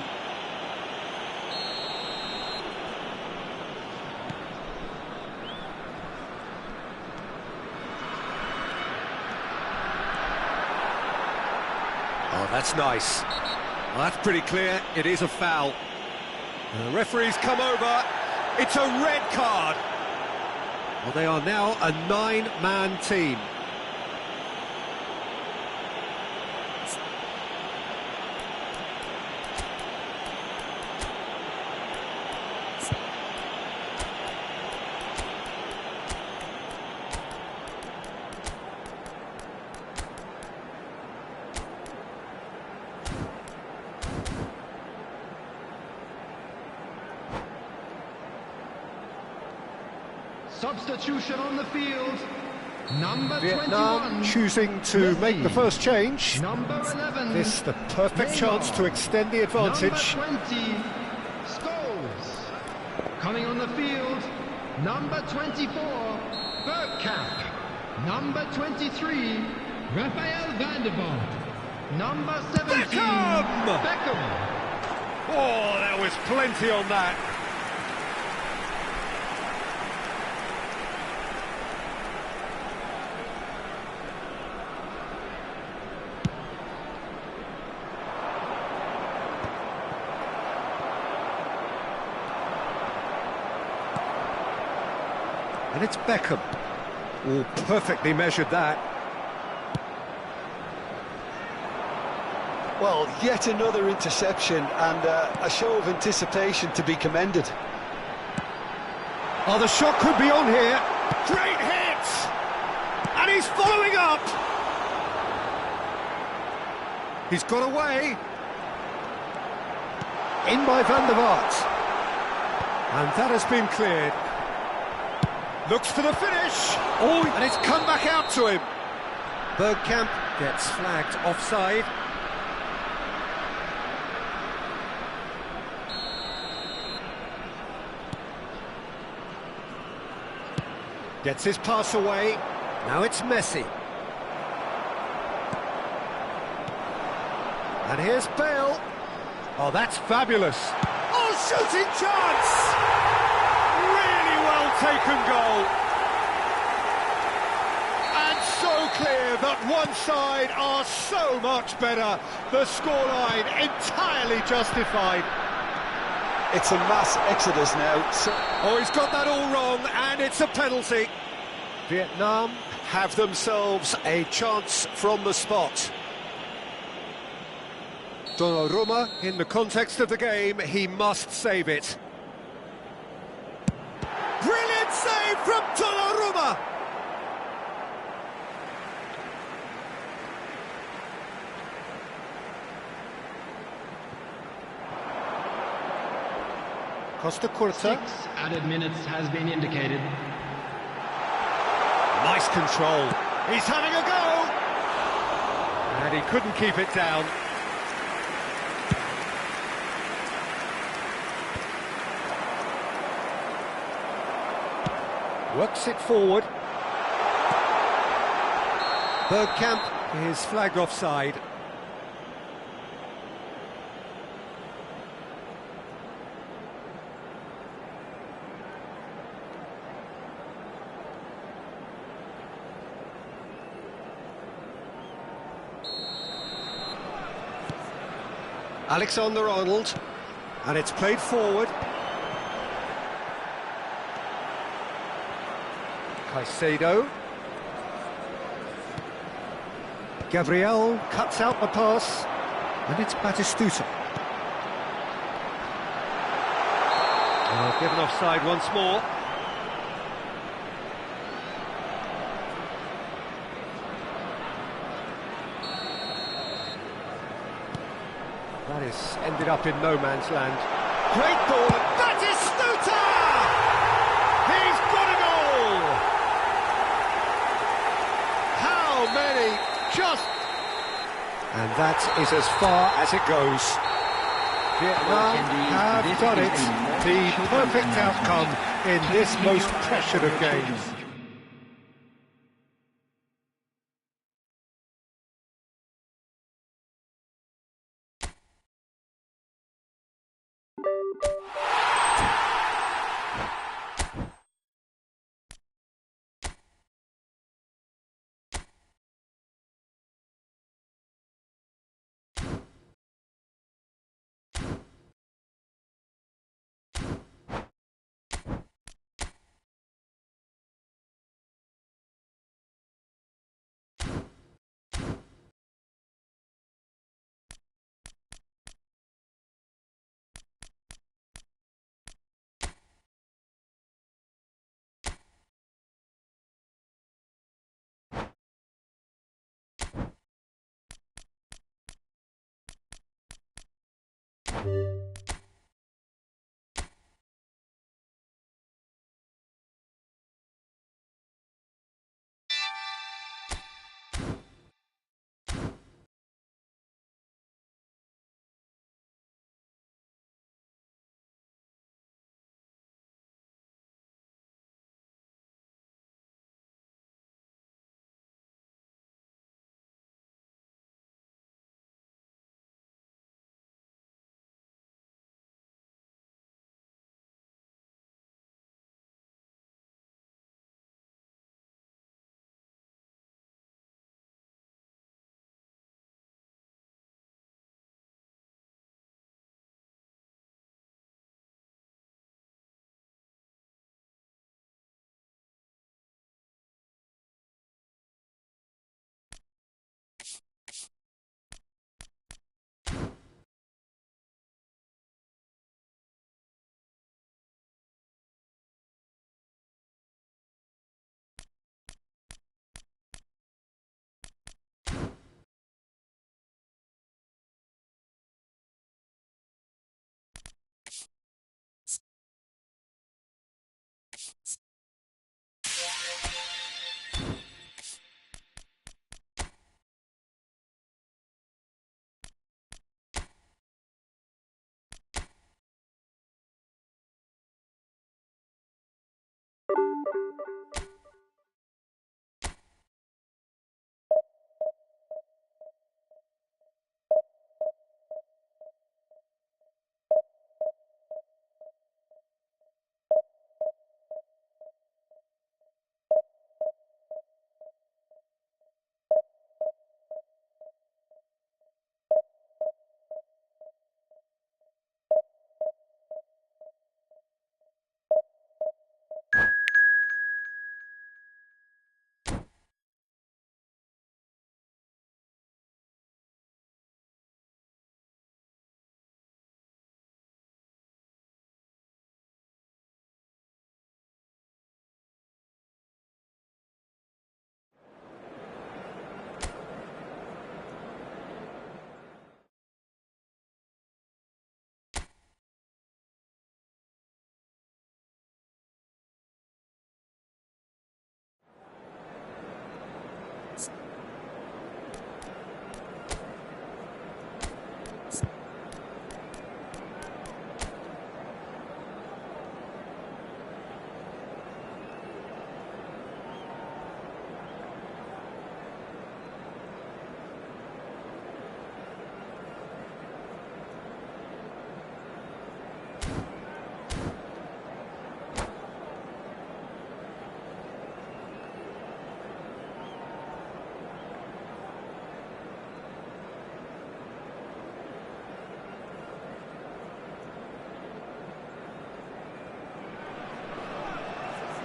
Oh, that's nice. Well, that's pretty clear. It is a foul. And the referee's come over. It's a red card. Well, they are now a 9-man team. Substitution on the field. Number Vietnam 21. choosing to make the first change. Number 11. This the perfect chance to extend the advantage. Number 20. Scholes. Coming on the field. Number 24. Bergkamp. Number 23. Rafael van der Vaart. Number 17. Beckham. Oh, there was plenty on that. And it's Beckham. Oh, perfectly measured that. Well, yet another interception and a show of anticipation to be commended. Oh, the shot could be on here. Great hit! And he's following up! He's got away. In by Van der Vaart. And that has been cleared. Looks for the finish. Oh, and it's come back out to him. Bergkamp gets flagged offside. Gets his pass away. Now it's Messi. And here's Bale. Oh, that's fabulous. Oh, shooting chance! Really well taken goal. And so clear that one side are so much better. The scoreline entirely justified. It's a mass exodus now. Oh, he's got that all wrong, and it's a penalty. Vietnam have themselves a chance from the spot. Donnarumma, in the context of the game, he must save it. Brilliant save from Donnarumma! Costa Curta. 6 added minutes has been indicated. Nice control. He's having a go! And he couldn't keep it down. Works it forward. Bergkamp is flagged offside. Alexander-Arnold, and it's played forward. Caicedo. Gabriel cuts out the pass, and it's Batistuta. Given offside once more. That is ended up in no man's land. Great ball, and Batistuta! He's got a goal! How many? Just... And that is as far as it goes. Vietnam have done it. The perfect outcome in this most pressured of games.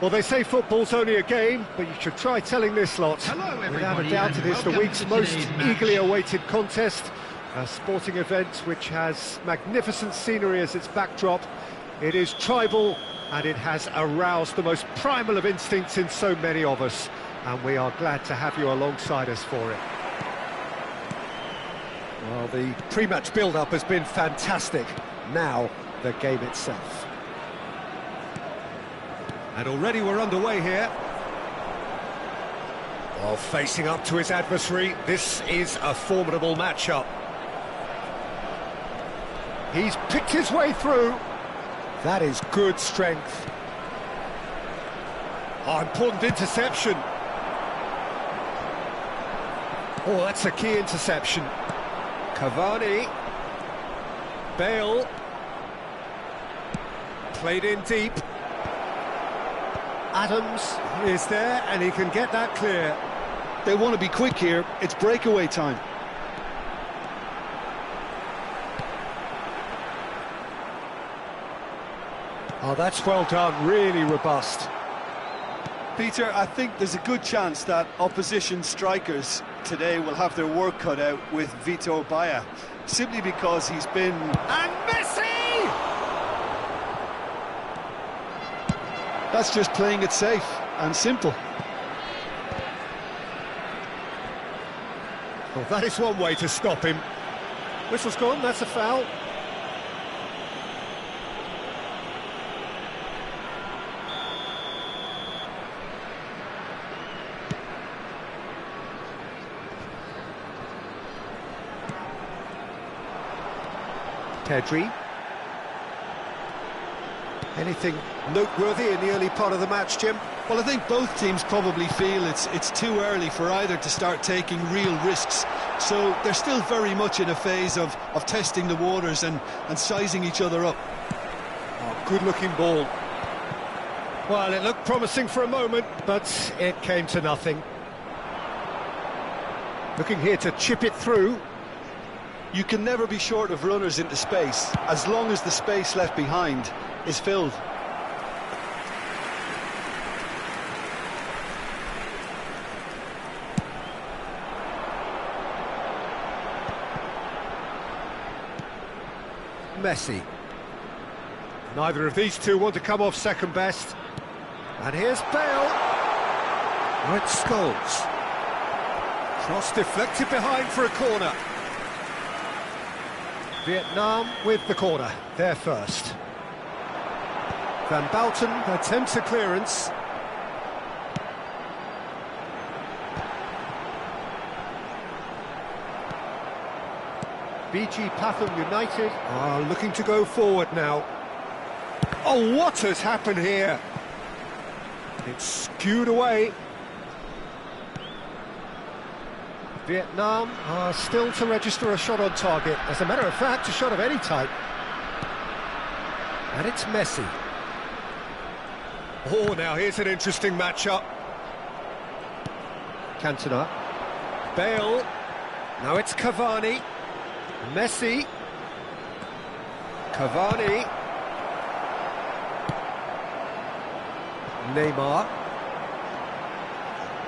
Well, they say football's only a game, but you should try telling this lot. Hello, Without a everybody, doubt, and it is the welcome week's to most today's match. eagerly awaited contest. A sporting event which has magnificent scenery as its backdrop. It is tribal, and it has aroused the most primal of instincts in so many of us. And we are glad to have you alongside us for it. Well, the pre-match build-up has been fantastic. Now, the game itself. And already we're underway here. While facing up to his adversary, this is a formidable matchup. He's picked his way through. That is good strength. Oh, important interception. Oh, that's a key interception. Cavani. Bale. Played in deep. Adams is there, and he can get that clear. They want to be quick here. It's breakaway time. Oh, that's well done, really robust. Peter, I think there's a good chance that opposition strikers today will have their work cut out with Vitor Baia, simply because he's been... And Messi! That's just playing it safe and simple. Well, that is one way to stop him. Whistle's gone, that's a foul. Pedri. Anything noteworthy in the early part of the match, Jim? Well, I think both teams probably feel it's too early for either to start taking real risks. So they're still very much in a phase of testing the waters and sizing each other up. Oh, good-looking ball. Well, it looked promising for a moment, but it came to nothing. Looking here to chip it through. You can never be short of runners into space, as long as the space left behind is filled. Messi. Neither of these two want to come off second best. And here's Bale. Right, Scholes. Cross deflected behind for a corner. Vietnam with the corner, they're first. Van Bouten attempts a clearance. BG Pathum United are looking to go forward now. Oh, what has happened here? It's skewed away. Vietnam are still to register a shot on target. As a matter of fact, a shot of any type. And it's Messi. Oh, now here's an interesting matchup. Cantona. Bale. Now it's Cavani. Messi. Cavani. Neymar.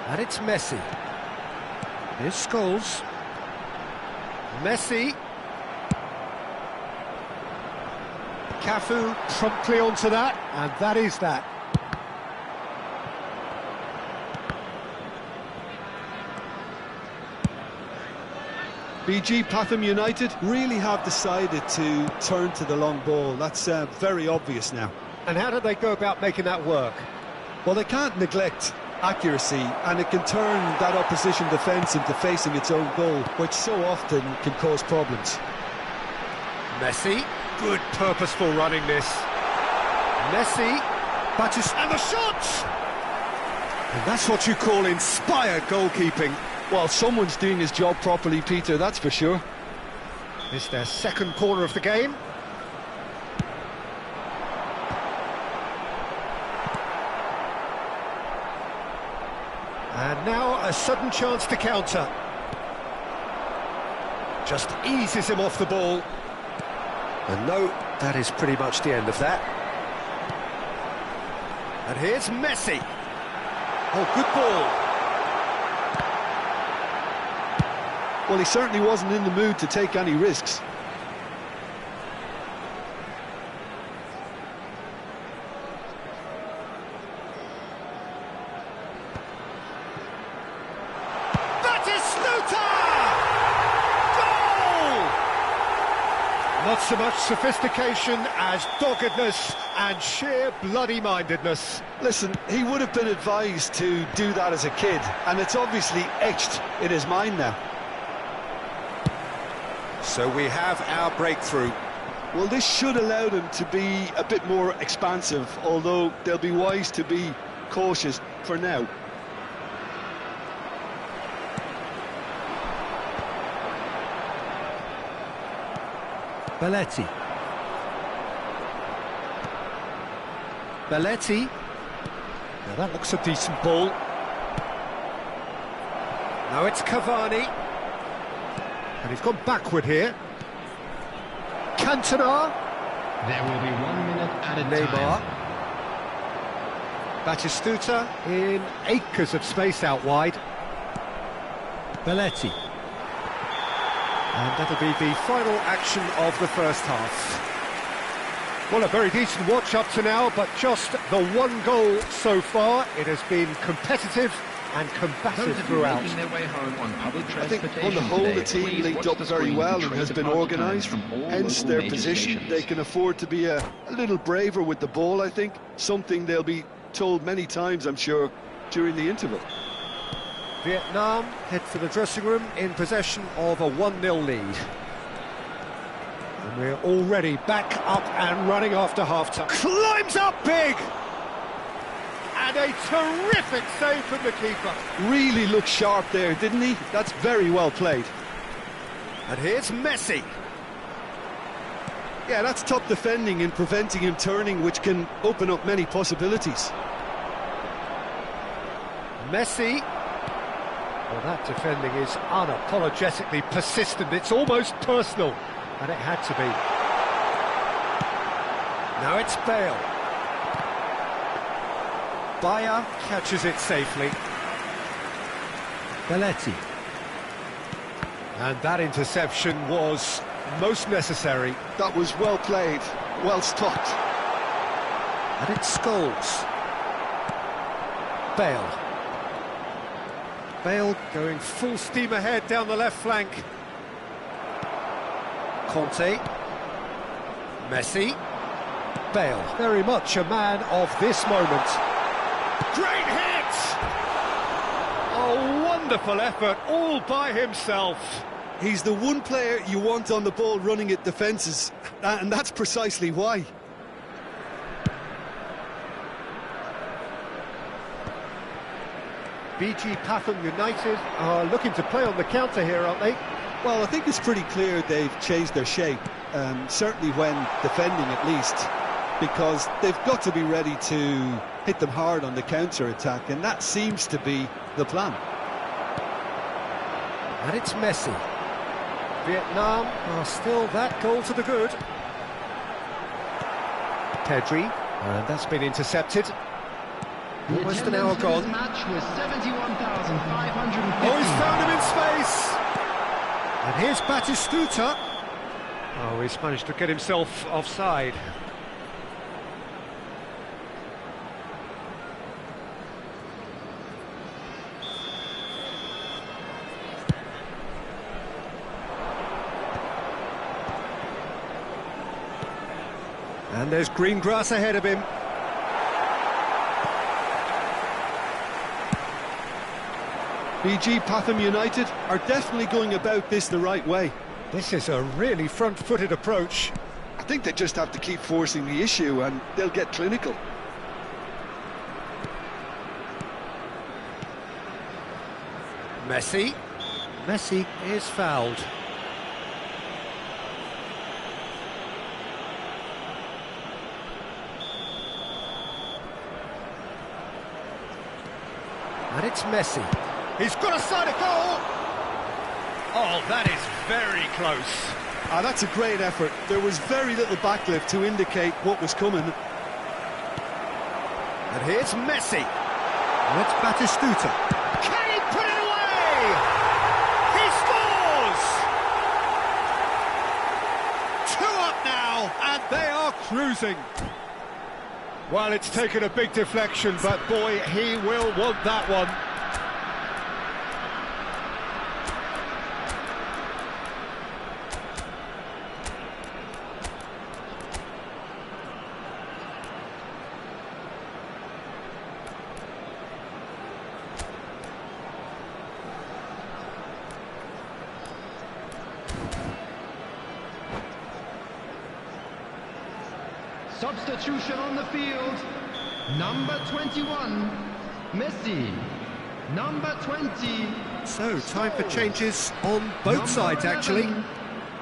And it's Messi. Here's Scholes. Messi. Cafu promptly onto that, and that is that. BG Pathum United really have decided to turn to the long ball. That's very obvious now. And how do they go about making that work? Well, they can't neglect accuracy, and it can turn that opposition defence into facing its own goal, which so often can cause problems. Messi, good purposeful running this. Messi, Battis, and the shot! And that's what you call inspired goalkeeping. Well, someone's doing his job properly, Peter, that's for sure. It's their second corner of the game. And now a sudden chance to counter. Just eases him off the ball. And no, that is pretty much the end of that. And here's Messi. Oh, good ball. Well, he certainly wasn't in the mood to take any risks. Not so much sophistication as doggedness and sheer bloody-mindedness. Listen, he would have been advised to do that as a kid, and it's obviously etched in his mind now. So we have our breakthrough. Well, this should allow them to be a bit more expansive, although they'll be wise to be cautious for now. Belletti. Belletti. Now that looks a decent ball. Now it's Cavani. And he's gone backward here. Cantona. There will be 1 minute added Neymar. time. Batistuta in acres of space out wide. Belletti. And that'll be the final action of the first half. Well, a very decent watch up to now, but just the one goal so far. It has been competitive and combative throughout. Their way home on public I think on the whole the team linked up very well and has been organised, hence their position. They can afford to be a little braver with the ball, I think. Something they'll be told many times, I'm sure, during the interval. Vietnam head for the dressing room in possession of a 1-0 lead. And we're already back up and running after half-time. Climbs up big! And a terrific save from the keeper. Really looked sharp there, didn't he? That's very well played. And here's Messi. Yeah, that's top defending and preventing him turning, which can open up many possibilities. Messi. Well, that defending is unapologetically persistent. It's almost personal, and it had to be. Now it's Bale. Bayer catches it safely. Belletti. And that interception was most necessary. That was well played, well stopped. And it's Scholes. Bale. Bale going full steam ahead down the left flank. Conte. Messi. Bale, very much a man of this moment. Great hit! A wonderful effort, all by himself. He's the one player you want on the ball running at defences, and that's precisely why. BG Pathum United are looking to play on the counter here, aren't they? Well, I think it's pretty clear they've changed their shape, certainly when defending at least, because they've got to be ready to hit them hard on the counter-attack, and that seems to be the plan. And it's Messi. Vietnam are still that goal to the good. Pedri, and that's been intercepted. Almost an hour gone. Match was 71,550. Oh, he's found him in space! And here's Batistuta. Oh, he's managed to get himself offside. And there's green grass ahead of him. BG Pathum United are definitely going about this the right way. This is a really front-footed approach. I think they just have to keep forcing the issue and they'll get clinical. Messi. Messi is fouled. And it's Messi. He's got a side of goal! Oh, that is very close. That's a great effort. There was very little backlift to indicate what was coming. And here's Messi. And it's Batistuta. Can he put it away? He scores! 2 up now, and they are cruising. Well, it's taken a big deflection, but boy, he will want that one. Substitution on the field. Number 21, Messi. Number 20. So, time for changes on both sides, actually.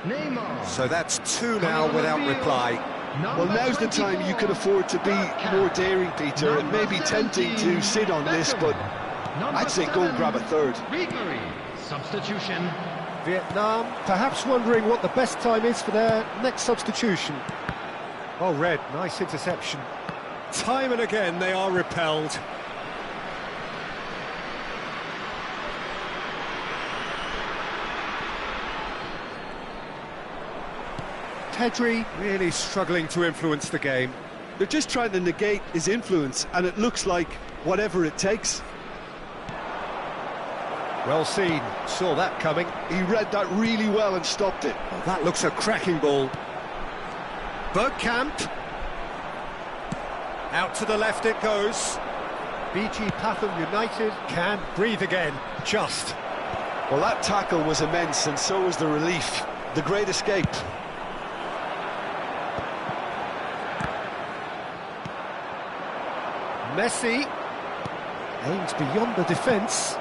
Neymar. So that's 2 now without reply. Well, now's the time you could afford to be more daring, Peter. It may be tempting to sit on this, but I'd say go and grab a third. Ribery. Substitution. Vietnam perhaps wondering what the best time is for their next substitution. Oh, Red, nice interception. Time and again they are repelled. Pedri really struggling to influence the game. They're just trying to negate his influence, and it looks like whatever it takes. Well seen, saw that coming. He read that really well and stopped it. Oh, that looks a cracking ball. Bergkamp. Out to the left it goes. BG Pathum United can breathe again, just. Well, that tackle was immense, and so was the relief. The great escape. Messi aims beyond the defence.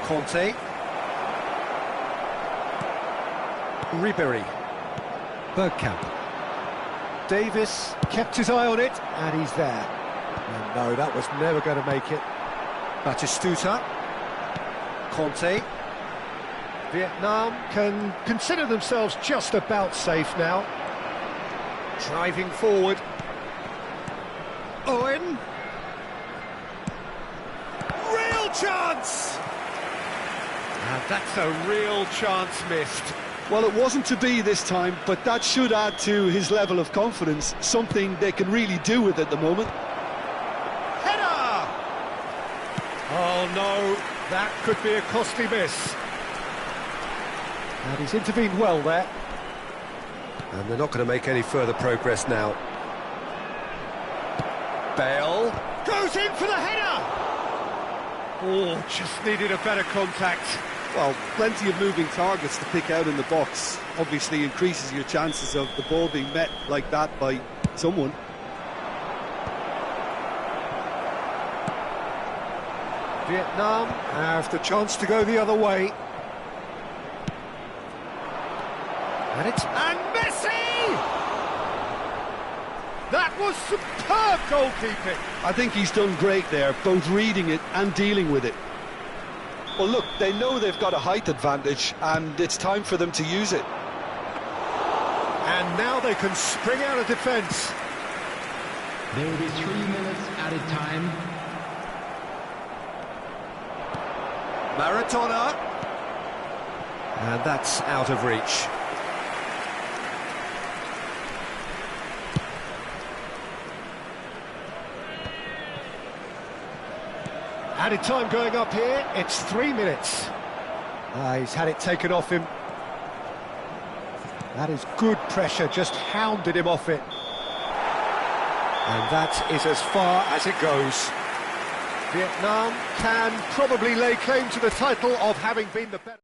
Conte. Ribery. Bergkamp. Davis kept his eye on it, and he's there. And no, that was never going to make it. Batistuta. Conte. Vietnam can consider themselves just about safe now. Driving forward. Owen. Real chance! And that's a real chance missed. Well, it wasn't to be this time, but that should add to his level of confidence, something they can really do with at the moment. Header! Oh no, that could be a costly miss. And he's intervened well there. And they're not going to make any further progress now. Bale goes in for the header! Oh, just needed a better contact. Well, plenty of moving targets to pick out in the box. Obviously increases your chances of the ball being met like that by someone. Vietnam have the chance to go the other way. And Messi! That was superb goalkeeping. I think he's done great there, both reading it and dealing with it. Well, look, they know they've got a height advantage, and it's time for them to use it. And now they can spring out of defence. There will be 3 minutes added time. Maradona. And that's out of reach. Added time going up here, it's 3 minutes. He's had it taken off him. That is good pressure, just hounded him off it. And that is as far as it goes. Vietnam can probably lay claim to the title of having been the better.